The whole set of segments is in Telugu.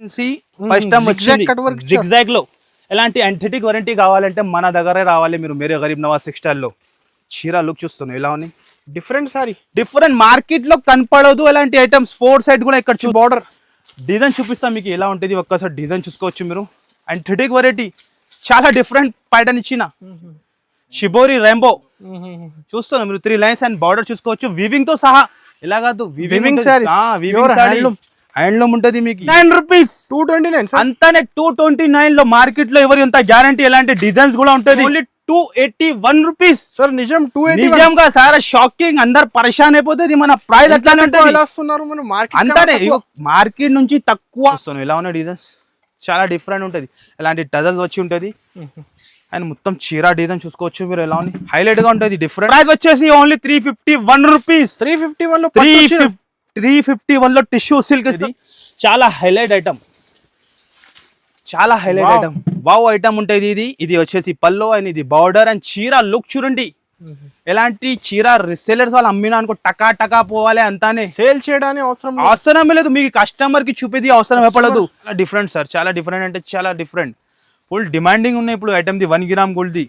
ఫస్ట్ టైం వచ్చింది జిగ్జాగ్ లో. ఎలాంటి యాంథెటిక్ వారంటీ కావాలంటే మన దగ్గరే రావాలి మీరు. మేరే గరీబ్ నవాజ్ టెక్స్టైల్ లో చీర లుక్ చూస్తున్నాం ఎలా ఉంది, డిఫరెంట్ సారీ, డిఫరెంట్ మార్కెట్ లో కనపడదు అలాంటి ఐటమ్స్. 4 సైడ్ కూడా ఇక్కడ బార్డర్ డిజైన్ చూపిస్తాం మీకు ఎలా ఉంటుంది. ఒక్కసారి డిజైన్ చూసుకోవచ్చు మీరు. యాంథెటిక్ వెరైటీ చాలా డిఫరెంట్ ప్యాటర్న్ ఇచ్చిన షిబోరి రెయిన్బో చూస్తున్నాం మీరు. 3 లైన్స్ అండ్ బార్డర్ చూసుకోవచ్చు వివింగ్ తో సహా. ఇలా కాదు వివింగ్ హ్యాండ్లూమ్ ఉంటుంది మీకు. 9 రూపీస్ 229 అంతానే 229 లో. మార్కెట్ లో ఎవరి అంత గ్యారంటీ ఎలాంటి డిజైన్స్ కూడా ఉంటుంది. Only 281 rupees sir. నిజం 281 నిజంగా సార్ షాకింగ్. అందరు పరేషాన్ అయిపోతుంది. మన ప్రైస్ అట్లానే అంతానే మార్కెట్ నుంచి తక్కువ. ఎలా ఉన్నాయి డిజైన్స్ చాలా డిఫరెంట్ ఉంటుంది. ఇలాంటి టజల్స్ వచ్చి ఉంటుంది అండ్ మొత్తం చీర డిజైన్ చూసుకోవచ్చు మీరు ఎలా ఉంది. హైలైట్ గా ఉంటుంది. డిఫరెంట్ ప్రైస్ వచ్చేసి ఓన్లీ 351 రూపీస్. 351 లో టిష్యూ సిల్క్. ఇది చాలా హైలైట్ ఐటమ్, చాలా హైలైట్ ఐటమ్. వావ్ ఐటమ్ ఉంటుంది. ఇది వచ్చేసి పల్లో అండ్ ఇది బార్డర్ అండ్ చీర లుక్ చూడండి. ఎలాంటి చీర రిసెలర్స్ వాళ్ళు అమ్మినా అనుకో టకా టకా పోవాలి. అంతానే సేల్ చేయడానికి అవసరమే లేదు. మీకు కస్టమర్ కి చూపేది అవసరం ఏపడదు. డిఫరెంట్ సార్, చాలా డిఫరెంట్ అంటే చాలా డిఫరెంట్. ఫుల్ డిమాండింగ్ ఉన్నాయి ఇప్పుడు item the. 1 gram gold the.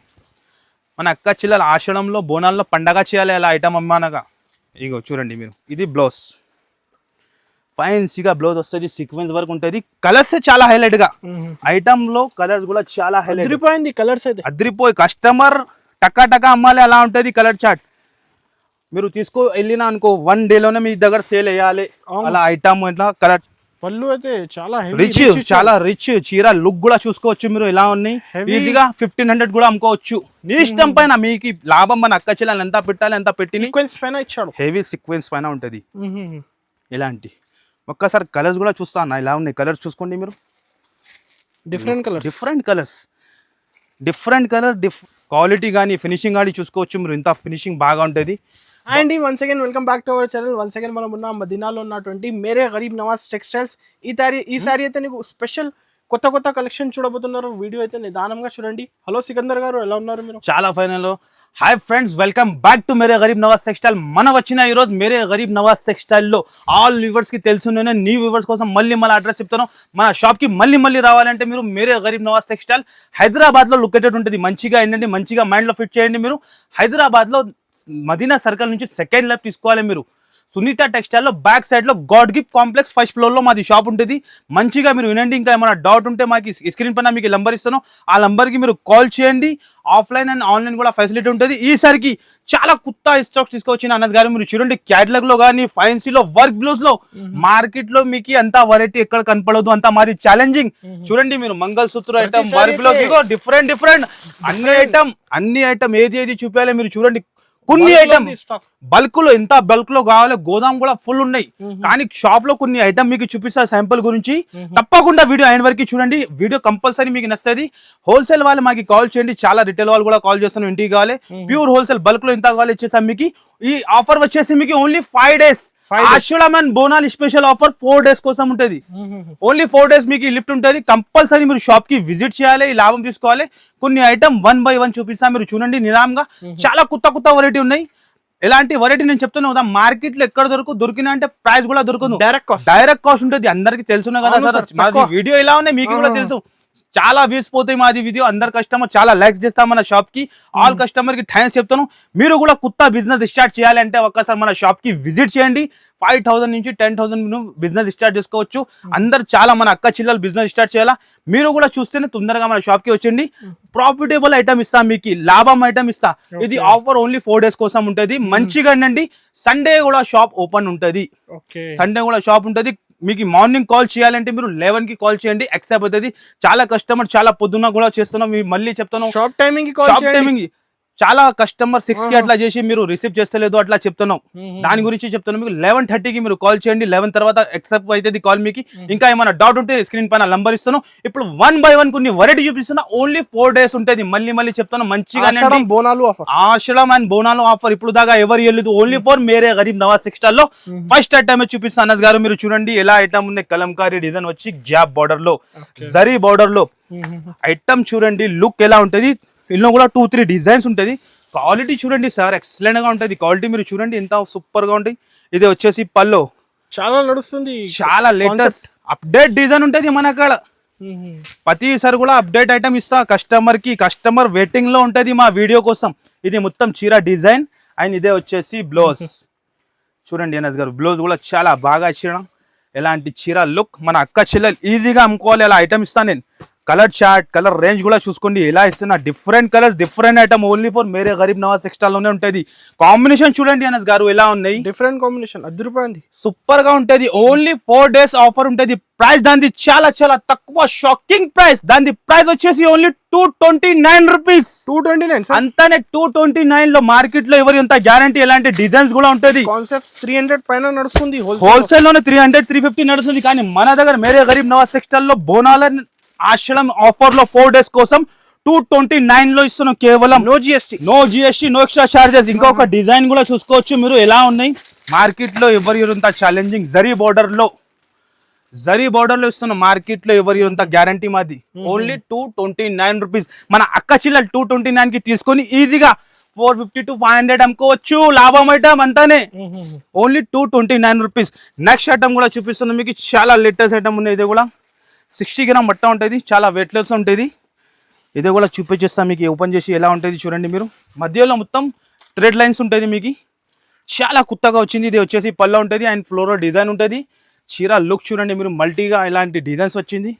మన అక్క చిల్లల ఆషాఢంలో బోనాల్లో పండగ చేయాలి అలా ఐటమ్ అమ్మానగా. ఇగో చూడండి మీరు. ఇది బ్లౌజ్ ఫైన్సీగా బ్లౌజ్ వస్తుంది. సీక్వెన్స్ వర్క్ ఉంటుంది. కలర్స్ చాలా హైలైట్ గా ఐటమ్ లో కలర్స్ కూడా చాలా హైలైట్. అదిరిపోయింది కలర్స్ అయితే, అదిరిపోయి కస్టమర్ టకా టకా అమ్మాలి అలా ఉంటుంది కలర్ చార్ట్. మీరు తీసుకో వెళ్ళినా అనుకో 1 డేలోనే మీ దగ్గర సేల్ వేయాలి అలా ఐటమ్. ఇట్లా కలర్ పళ్ళు అయితే చాలా రిచ్, చాలా రిచ్. చీర లుక్ కూడా చూసుకోవచ్చు మీరు ఎలా ఉన్నాయి. ఈజీగా 1500 కూడా అమ్ముకోవచ్చు. నీ ఇష్టం పైన మీకు లాభం. మన అక్క చెల్లెలు ఎంత పెట్టాలి ఎంత పెట్టి ఇచ్చాడు. హెవీ సీక్వెన్స్ పైన ఉంటుంది. ఇలాంటి ఒక్కసారి కలర్స్ కూడా చూస్తా అన్న ఇలా ఉన్నాయి. కలర్స్ చూసుకోండి మీరు. డిఫరెంట్ కలర్ క్వాలిటీ కానీ ఫినిషింగ్ కానీ చూసుకోవచ్చు మీరు. ఇంత ఫినిషింగ్ బాగా ఉంటుంది. And once again welcome back to our channel. Once again మనం ఉన్న మదీనాలో ఉన్నటువంటి మేరే గరీబ్ నవాజ్ టెక్స్టైల్స్. ఈ సారీ అయితే నీకు స్పెషల్ కొత్త కలెక్షన్ చూడబోతున్నారు. వీడియో అయితే నిదానంగా చూడండి. హలో సికందర్ గారు, ఎలా ఉన్నారు మీరు? చాలా final. Hi friends, welcome back to Mere Garib Nawaz textile. మన వచ్చిన ఈరోజు మేరే గరీబ్ నవాజ్ టెక్స్టైల్ లో ఆల్ వ్యూవర్స్ కి తెలుసు. నేను నీ వ్యూవర్స్ కోసం మళ్ళీ అడ్రస్ చెప్తాను. మన షాప్ కి మళ్ళీ రావాలంటే మీరు మేరే గరీబ్ నవాజ్ టెక్స్టైల్ హైదరాబాద్ లో లొకేటెడ్ ఉంటుంది. మంచిగా ఏంటంటే మంచిగా మైండ్ లో ఫిట్ చేయండి మీరు. హైదరాబాద్ లో మదీనా సర్కిల్ నుంచి సెకండ్ లెఫ్ట్ తీసుకోవాలి మీరు. సునీత టెక్స్టైల్ లో బ్యాక్ సైడ్ లో God gift complex 1st floor లో మాది షాప్ ఉంటుంది. మంచిగా మీరు వినండి. ఇంకా ఏమైనా డౌట్ ఉంటే మాకు స్క్రీన్ పైన మీకు నంబర్ ఇస్తాను. ఆ నంబర్ కి మీరు కాల్ చేయండి. ఆఫ్లైన్ అండ్ ఆన్లైన్ కూడా ఫెసిలిటీ ఉంటుంది. ఈసారికి చాలా కొత్త స్టాక్స్ తీసుకొచ్చిన అన్నది గారు. మీరు చూడండి క్యాటలాగ్ లో కానీ ఫైన్సీలో వర్క్ బ్లౌజ్ లో మార్కెట్ లో మీకు అంత వెరైటీ ఎక్కడ కనపడదు. అంత మాది ఛాలెంజింగ్. చూడండి మీరు mangalsutra item, work blouse, different అన్ని ఐటమ్ ఏది చూపించాలి మీరు చూడండి. కొన్ని ఐటమ్ బల్క్ లో ఎంత బల్క్ లో కావాలి. గోదాం కూడా ఫుల్ ఉన్నాయి. కానీ షాప్ లో కొన్ని ఐటమ్ మీకు చూపిస్తా శాంపుల్ గురించి. తప్పకుండా వీడియో అయిన వరకు చూడండి. వీడియో కంపల్సరీ మీకు నచ్చుతుంది. హోల్సేల్ వాళ్ళు మాకు కాల్ చేయండి. చాలా రిటైల్ వాళ్ళు కూడా కాల్ చేస్తున్నాం. ఇంటికి కావాలి ప్యూర్ హోల్సేల్ బల్క్ లో ఇంత కావాలి ఇచ్చేసాం మీకు. ఈ ఆఫర్ వచ్చేసి మీకు only 5 days. Ashadham and Bonalu special offer 4 days కోసం ఉంటుంది. ఓన్లీ 4 days మీకు లిఫ్ట్ ఉంటుంది. కంపల్సరీ మీరు షాప్ కి విజిట్ చేయాలి. ఈ లాభం తీసుకోవాలి. కొన్ని ఐటమ్ 1 by 1 చూపిస్తా. మీరు చూడండి నిదానంగా. చాలా కొత్త వెరైటీ ఉన్నాయి. ఎలాంటి వెరైటీ నేను చెప్తున్నా మార్కెట్ లో ఎక్కడ దొరికినా అంటే ప్రైస్ కూడా దొరకదు. డైరెక్ట్ కాస్ట్ ఉంటుంది. అందరికి తెలుసున్నా కదా సార్. వీడియో ఎలా ఉన్నాయి మీకు కూడా తెలుసు. చాలా వ్యూస్ పోతాయి మాది వీడియో. అందరు కస్టమర్ చాలా లైక్స్ చేస్తాం మన షాప్ కి. ఆల్ కస్టమర్ కి థ్యాంక్స్ చెప్తాను. మీరు కూడా కొత్త బిజినెస్ స్టార్ట్ చేయాలంటే ఒక్కసారి మన షాప్ కి విజిట్ చేయండి. 5,000 నుంచి 10,000 బిజినెస్ స్టార్ట్ చేసుకోవచ్చు. అందరు చాలా మన అక్క చిల్లలు బిజినెస్ స్టార్ట్ చేయాలా. మీరు కూడా చూస్తేనే తొందరగా మన షాప్ కి వచ్చండి. ప్రాఫిటబుల్ ఐటమ్ ఇస్తా మీకు. లాభం ఐటమ్ ఇస్తా. ఇది ఆఫర్ ఓన్లీ 4 days కోసం ఉంటుంది. మంచిగా అండి. సండే కూడా షాప్ ఓపెన్ ఉంటుంది. మీకు మార్నింగ్ కాల్ చేయాలంటే మీరు 11 కి కాల్ చేయండి. యాక్సెప్ట్ అవుతుంది. చాలా కస్టమర్ చాలా పొద్దున్న కూడా చేస్తున్నాం. మళ్ళీ చెప్తాను షాప్ టైమింగ్ చాలా కస్టమర్ 6 కి అట్లా చేసి మీరు రిసీవ్ చేస్తలేదు అట్లా చెప్తున్నాం. దాని గురించి చెప్తున్నాం. మీకు 11:30 కి మీరు కాల్ చేయండి. 11 తర్వాత యాక్సెప్ట్ అవుతుంది కాల్ మీకు. ఇంకా ఏమైనా డౌట్ ఉంటే స్క్రీన్ పైన నంబర్ ఇస్తాను. ఇప్పుడు 1 by 1 కొన్ని వెరైటీ చూపిస్తున్నా. ఓన్లీ 4 days ఉంటుంది. మళ్ళీ చెప్తాను. మంచిగా ఆషాఢం అండ్ బోనాలు ఆఫర్ ఇప్పుడు దాకా ఎవరు వెళ్ళదు. Only for Mere Garib Nawaz textile లో ఫస్ట్ ఐటమ్ చూపిస్తాను అన్నది గారు. మీరు చూడండి ఎలా ఐటమ్ ఉన్నాయి. కలంకారీ డిజైన్ వచ్చి గ్యాప్ బార్డర్ లో, జరీ బార్డర్ లో ఐటమ్ చూడండి. లుక్ ఎలా ఉంటుంది. ఇందులో కూడా 2-3 డిజైన్స్ ఉంటుంది. క్వాలిటీ చూడండి సార్, ఎక్సలెంట్ గా ఉంటుంది. క్వాలిటీ మీరు చూడండి ఎంత సూపర్ గా ఉంటుంది. ఇది వచ్చేసి పల్లో చాలా నడుస్తుంది. చాలా లేటెస్ట్ అప్డేట్ డిజైన్ ఉంటుంది మన కాడ. ప్రతిసారి కూడా అప్డేట్ ఐటమ్ ఇస్తా కస్టమర్ కి. కస్టమర్ వెయిటింగ్ లో ఉంటది మా వీడియో కోసం. ఇది మొత్తం చీర డిజైన్ అండ్ ఇదే వచ్చేసి బ్లౌజ్. చూడండి అనస్ గారు, బ్లౌజ్ కూడా చాలా బాగా ఇచ్చడం. ఎలాంటి చీర లుక్ మన అక్క చెల్లెలు ఈజీగా అమ్ముకోవాలి. అలా ఐటమ్ ఇస్తాను నేను. కలర్ చార్ట్, కలర్ రేంజ్ కూడా చూసుకోండి ఎలా ఇస్తున్నా. Different colours, different item only for Mere Garib Nawaz textile లోనే ఉంటుంది. కాంబినేషన్ చూడండి అనస్ గారు ఎలా ఉన్నాయి. డిఫరెంట్ కాంబినేషన్, ₹10 సూపర్ గా ఉంటది. ఓన్లీ 4 days ఆఫర్ ఉంటది. ప్రైస్ దాని చాలా చాలా తక్కువ, షాకింగ్ ప్రైస్. దాని ప్రైస్ వచ్చేసి ఓన్లీ ₹229. 229 అంతానే 229 లో. మార్కెట్ లో ఎవరి అంత గ్యారంటీ. ఎలాంటి డిజైన్స్ కూడా ఉంటది. కాన్సెప్ట్ 300 పైన నడుస్తుంది. హోల్సేల్ లోనే 300, 350 నడుస్తుంది. కానీ మన దగ్గర మేరే గరీబ్ నవాజ్ టెక్స్టైల్ లో బోనాల ఆశ్రయం ఆఫర్ లో 4 days కోసం 229 లో ఇస్తున్నాం కేవలం. No GST, no extra charges. ఇంకొక డిజైన్ కూడా చూసుకోవచ్చు మీరు ఎలా ఉన్నాయి. మార్కెట్ లో ఎవరి అంత ఛాలెంజింగ్ జరీ బోర్డర్ లో ఇస్తున్నాం. మార్కెట్ లో ఎవరి అంత గ్యారంటీ మాది. ఓన్లీ ₹229. మన అక్క చిల్లలు 229 కి తీసుకొని ఈజీగా 450 to 500 అమ్ముకోవచ్చు. లాభం ఐటమ్ అంతానే. ఓన్లీ ₹229. నెక్స్ట్ ఐటమ్ కూడా చూపిస్తున్నాం మీకు. చాలా లేటెస్ట్ ఐటమ్ ఉన్నాయి. ఇది కూడా 60 గ్రామ్ మట్ట ఉంటుంది. చాలా వెయిట్లెస్ ఉంటుంది. ఇది కూడా చూపించేస్తాం మీకు ఓపెన్ చేసి ఎలా ఉంటుంది చూడండి మీరు. మధ్యలో మొత్తం థ్రెడ్ లైన్స్ ఉంటుంది మీకు. చాలా కొత్తగా వచ్చింది. ఇది వచ్చేసి పళ్ళ ఉంటుంది అండ్ ఫ్లోరల్ డిజైన్ ఉంటుంది. చీర లుక్ చూడండి మీరు. మల్టీగా ఇలాంటి డిజైన్స్ వచ్చింది.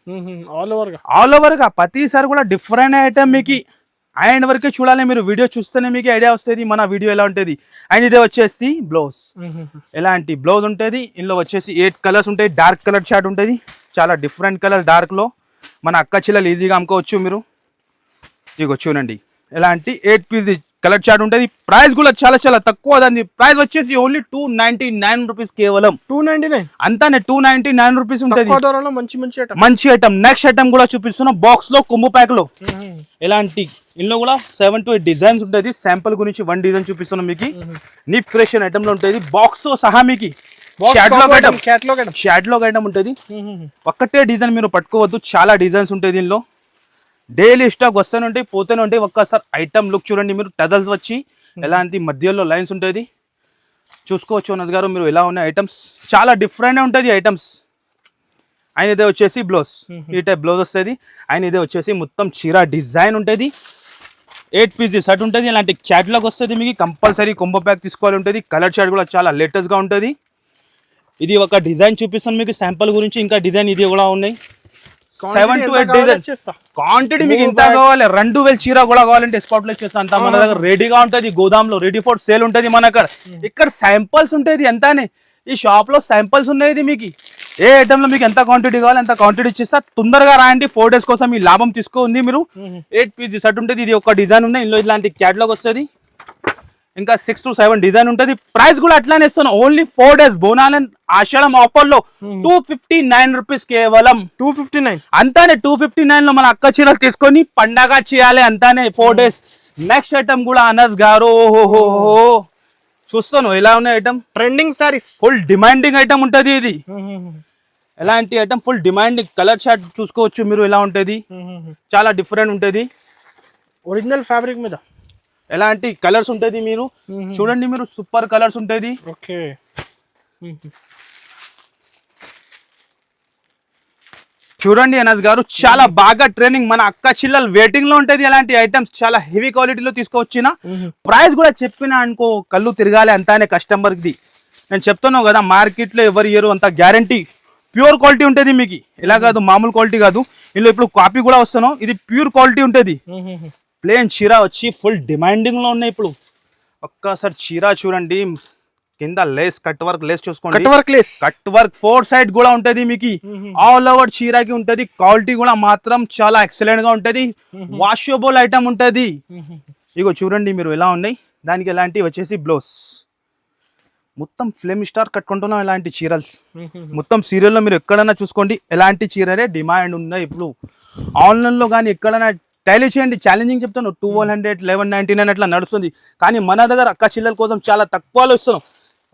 ఆల్ ఓవర్ గా ప్రతిసారి కూడా డిఫరెంట్ ఐటమ్ మీకు. అండ్ వరకే చూడాలి మీరు. వీడియో చూస్తేనే మీకు ఐడియా వస్తుంది మన వీడియో ఎలా ఉంటుంది. అండ్ ఇదే వచ్చేసి బ్లౌజ్. ఎలాంటి బ్లౌజ్ ఉంటుంది. ఇందులో వచ్చేసి 8 కలర్స్ ఉంటాయి. డార్క్ కలర్ షార్ట్ ఉంటుంది. చాలా డిఫరెంట్ కలర్ డార్క్ లో. మన అక్క చిల్లలు ఈజీగా అమ్ముకోవచ్చు మీరు. ఇగో చూడండి ఎలాంటి 8 పీస్ కలర్ చార్ట్ ఉంటుంది. ప్రైస్ కూడా చాలా చాలా తక్కువ. దాని ప్రైస్ వచ్చేసి ఓన్లీ ₹299 కేవలం. 299 అంతానే ₹299 ఉంటుంది. మంచి ఐటమ్. నెక్స్ట్ ఐటమ్ కూడా చూపిస్తున్నా. బాక్స్ లో కొమ్ము ప్యాక్ లో ఎలాంటి ఇందులో కూడా 7 to 8 డిజైన్స్ ఉంటుంది. శాంపుల్ గురించి 1 డిజైన్ చూపిస్తున్నాం మీకు. నీప్ క్రియేషన్ ఐటమ్ లో ఉంటుంది. బాక్స్ తో సహా మీకు షాడ్లాగ్ ఐటమ్ ఉంటుంది. ఒక్కటే డిజైన్ మీరు పట్టుకోవద్దు. చాలా డిజైన్స్ ఉంటాయి దీనిలో. డైలీ స్టాక్ వస్తూనే ఉంటాయి, పోతూనే ఉంటాయి. ఒక్కసారి ఐటమ్ లుక్ చూడండి మీరు. టజల్స్ వచ్చి ఎలాంటి మధ్యలో లైన్స్ ఉంటుంది. చూసుకోవచ్చు అనస్ గారు మీరు ఎలా ఉన్నాయి ఐటమ్స్. చాలా డిఫరెంట్ ఉంటుంది ఐటమ్స్. అండ్ ఇదే వచ్చేసి బ్లౌజ్. ఈ టైప్ బ్లౌజ్ వస్తుంది. అండ్ ఇదే వచ్చేసి మొత్తం చీర డిజైన్ ఉంటుంది. 8 పీస్ షర్ట్ ఉంటుంది. ఇలాంటి క్యాట్లాగ్ వస్తుంది మీకు. కంపల్సరీ కొంబో ప్యాక్ తీసుకోవాలి ఉంటుంది. కలర్ షర్ట్ కూడా చాలా లేటెస్ట్ గా ఉంటుంది. ఇది ఒక డిజైన్ చూపిస్తాను మీకు శాంపుల్ గురించి. ఇంకా డిజైన్ ఇది కూడా ఉన్నాయి. 7 to 8 డిజైన్. క్వాంటిటీ మీకు ఇంత కావాలి. 2000 చీర కూడా కావాలంటే స్పాట్ లో చేస్తా. అంతా మన దగ్గర రెడీగా ఉంటుంది. గోదాంలో రెడీ ఫర్ సేల్ ఉంటుంది మన అక్కడ. ఇక్కడ శాంపుల్స్ ఉంటాయి ఎంతానే. ఈ షాప్ లో శాంపుల్స్ ఉన్నాయి మీకు. ఏ ఐటమ్ లో మీకు ఎంత క్వాంటిటీ కావాలి అంత క్వాంటిటీ ఇచ్చేస్తా. తొందరగా రాయండి. 4 days కోసం మీ లాభం తీసుకోండి మీరు. 8 పీస్ షర్ట్ ఉంటుంది. ఇది ఒక డిజైన్ ఉంది. ఇందులో ఇలాంటి క్యాటలాగ్ వస్తుంది. ఇంకా 6 to 7 డిజైన్ ఉంటుంది. ప్రైస్ కూడా అట్లానే ఇస్తాను. ఓన్లీ 4 days బోనాల ఆషాఢం ఆఫర్ లో ₹259 కేవలం. 259 అంతానే. 259 లో మన అక్క చీరలు తీసుకొని పండగ చేయాలి అంతానే 4 days. నెక్స్ట్ ఐటమ్ కూడా అనస్ గారు చూస్తాను ఎలా ఉన్నాయి item. Trending saris. Full demanding item ఉంటుంది ఇది. ఎలాంటి item full demanding. Colour short చూసుకోవచ్చు మీరు ఎలా ఉంటుంది. చాలా డిఫరెంట్ ఉంటుంది. ఒరిజినల్ ఫ్యాబ్రిక్ మీద ఎలాంటి కలర్స్ ఉంటుంది మీరు చూడండి మీరు. సూపర్ కలర్స్ ఉంటుంది. ఓకే చూడండి అనస్ గారు చాలా బాగా ట్రైనింగ్. మన అక్క చిల్లలు వెయిటింగ్ లో ఉంటది. ఎలాంటి ఐటమ్స్ చాలా హెవీ క్వాలిటీలో తీసుకొచ్చిన. ప్రైస్ కూడా చెప్పిన అనుకో కళ్ళు తిరగాలి అంతానే కస్టమర్ ది. నేను చెప్తున్నావు కదా మార్కెట్ లో ఎవరు ఇయరు అంత గ్యారంటీ. ప్యూర్ క్వాలిటీ ఉంటుంది మీకు. ఇలా కాదు మామూలు క్వాలిటీ కాదు. ఇందులో ఇప్పుడు కాపీ కూడా వస్తాను. ఇది ప్యూర్ క్వాలిటీ ఉంటుంది. ప్లేన్ చీర వచ్చి ఫుల్ డిమాండింగ్ లో ఉన్నాయి ఇప్పుడు. ఒక్కసారి చీర చూడండి. కింద లేస్ కట్ వర్క్ లేస్ చూసుకోండి. కట్ వర్క్ 4 side కూడా ఉంటది మీకు. ఆల్ ఓవర్ చీరకి ఉంటది. క్వాలిటీ కూడా మాత్రం చాలా ఎక్సలెంట్ గా ఉంటది. వాషబుల్ ఐటమ్ ఉంటది. ఇగో చూడండి మీరు ఎలా ఉన్నాయి. దానికి ఎలాంటి వచ్చేసి బ్లౌజ్ మొత్తం ఫ్లేమ్ స్టార్ కట్టుకుంటున్నాం. ఎలాంటి చీరలు మొత్తం సీరియల్లో మీరు ఎక్కడైనా చూసుకోండి. ఎలాంటి చీరలే డిమాండ్ ఉన్నాయి ఇప్పుడు. ఆన్లైన్ లో కానీ ఎక్కడైనా టైలీ చేయండి. ఛాలెంజింగ్ చెప్తాను. 1200, 1199 అట్లా నడుస్తుంది. కానీ మన దగ్గర అక్క చిల్లల కోసం చాలా తక్కువలో ఇస్తున్నాం.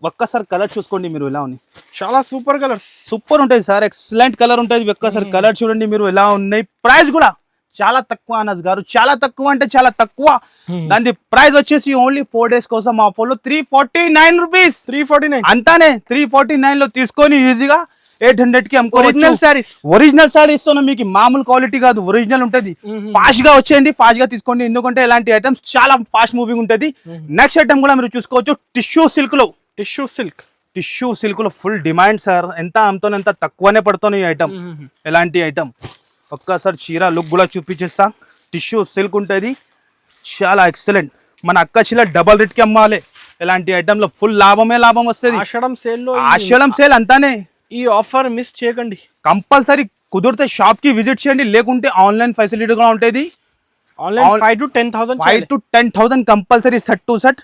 ఒక్కసారి కలర్ చూసుకోండి మీరు ఎలా ఉన్నాయి. చాలా సూపర్ కలర్స్. సూపర్ ఉంటాయి సార్. ఎక్సలెంట్ కలర్ ఉంటుంది. ఒక్కసారి కలర్ చూడండి మీరు ఎలా ఉన్నాయి. ప్రైస్ కూడా చాలా తక్కువ అనస్ గారు. చాలా తక్కువ అంటే చాలా తక్కువ. దాని ప్రైస్ వచ్చేసి ఓన్లీ 4 days కోసం ఆఫర్ లో ₹349. 349 అంతానే. 349 లో తీసుకొని ఈజీగా 800 కి ఒరిజినల్ శారీస్. ఒరిజినల్ సారీ ఇస్తున్నాం మీకు, మామూలు క్వాలిటీ కాదు, ఒరిజినల్ ఉంటది. ఫాస్ట్ గా వచ్చేయండి, ఫాస్ట్ గా తీసుకోండి, ఎందుకంటే ఇలాంటి ఐటమ్స్ చాలా ఫాస్ట్ మూవింగ్ ఉంటది. నెక్స్ట్ ఐటమ్ కూడా మీరు చూసుకోవచ్చు, టిష్యూ సిల్క్ లో. టిష్యూ సిల్క్ లో ఫుల్ డిమాండ్ సార్. ఎంత అమ్ముతాను ఎంత తక్కువనే పడుతుంది ఈ ఐటమ్. ఎలాంటి ఐటమ్ ఒక్కసారి చీర లుక్ కూడా చూపించేస్తా. టిష్యూ సిల్క్ ఉంటుంది, చాలా ఎక్సలెంట్. మన అక్క చీర డబల్ రేట్ కి అమ్మాలి. ఇలాంటి ఐటమ్ లో ఫుల్ లాభం వస్తుంది. ఆషాఢం సేల్ అంతానే. ఈ ఆఫర్ మిస్ చేయకండి, కంపల్సరీ కుదిరితే షాప్ కి విజిట్ చేయండి, లేకుంటే ఆన్లైన్ ఫెసిలిటీ కూడా ఉంటుంది. Online 5 to 10,000 compulsory set to set.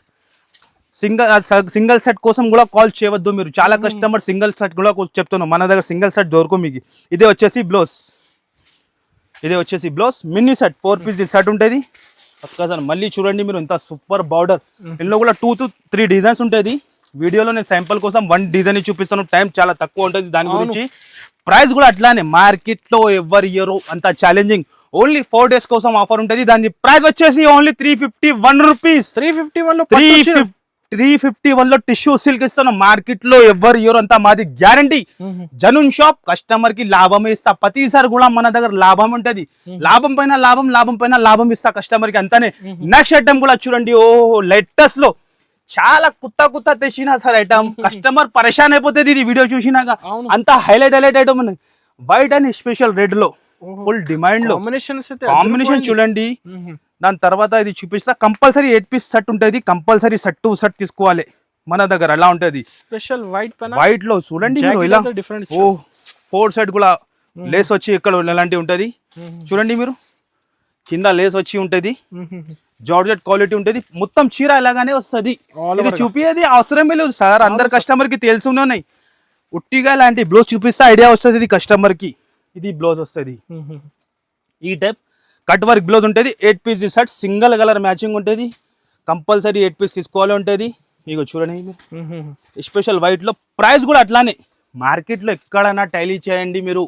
Single set కోసం కూడా కాల్ చేయవద్దు మీరు. చాలా కస్టమర్ సింగిల్ సెట్ కూడా చెప్తున్నాను, మన దగ్గర సింగిల్ సెట్ దొరకు మీకు. ఇదే వచ్చేసి blouse, mini set 4 piece set ఉంటుంది. ఒక్కసారి మళ్ళీ చూడండి మీరు, ఎంత సూపర్ బార్డర్. ఇందులో కూడా 2 to 3 డిజైన్స్ ఉంటుంది. వీడియోలో నేను శాంపుల్ కోసం 1 డిజైన్ చూపిస్తాను, టైం చాలా తక్కువ ఉంటుంది దాని గురించి. ప్రైస్ కూడా అట్లానే, మార్కెట్ లో ఎవరి ఇయర్ అంత ఛాలెంజింగ్. ఓన్లీ 4 days కోసం ఆఫర్ ఉంటుంది. దాని ప్రైస్ వచ్చేసి ఓన్లీ 351 రూపీస్. 351 లో టిష్యూ సిల్క్ ఇస్తాను. మార్కెట్ లో ఎవరు ఇయర్ అంతా మాది గ్యారంటీ. జనూన్ షాప్, కస్టమర్ కి లాభమే ఇస్తా. ప్రతిసారి కూడా మన దగ్గర లాభం ఉంటది. లాభం పైన లాభం ఇస్తా కస్టమర్ కి, అంతానే. నెక్స్ట్ ఐటమ్ కూడా చూడండి, ఓ లేటెస్ట్ లో చాలా కొత్త తెచ్చినా సార్ ఐటమ్. కస్టమర్ పరేషాన్ అయిపోతుంది ఇది వీడియో చూసినాక. అంత హైలైట్ ఐటమ్ ఉంది. వైట్ అండ్ స్పెషల్ రెడ్ లో ఫుల్ డిమాండ్ లో కాంబినేషన్ చూడండి. దాని తర్వాత ఇది చూపిస్తా. కంపల్సరీ 8 పీస్ సెట్ ఉంటుంది, కంపల్సరీ సెట్ టు సెట్ తీసుకోవాలి మన దగ్గర. అలా ఉంటది స్పెషల్ వైట్ లో చూడండి మీరు. ఇలా 4 సెట్ కూడా లేస్ వచ్చి ఇక్కడ ఇలాంటి ఉంటది. చూడండి మీరు, కింద లేస్ వచ్చి ఉంటది, జార్జెట్ క్వాలిటీ ఉంటది. మొత్తం చీర ఇలాగానే వస్తుంది. ఇది చూపించేది అవసరమే లేదు సార్, అందరు కస్టమర్ కి తెలుసునే ఉన్నాయి. ఉట్టిగా ఇలాంటి బ్లౌజ్ చూపిస్తే ఐడియా వస్తుంది ఇది కస్టమర్ కి. ఇది బ్లౌజ్ వస్తుంది, ఈ టైప్ కట్ వర్క్ బ్లౌజ్ ఉంటుంది. 8 piece set, single colour matching ఉంటుంది. కంపల్సరీ 8 పీస్ తీసుకోవాలి ఉంటుంది. ఇగో చూడండి స్పెషల్ వైట్ లో. ప్రైస్ కూడా అట్లానే, మార్కెట్ లో ఎక్కడైనా టైలీ చేయండి మీరు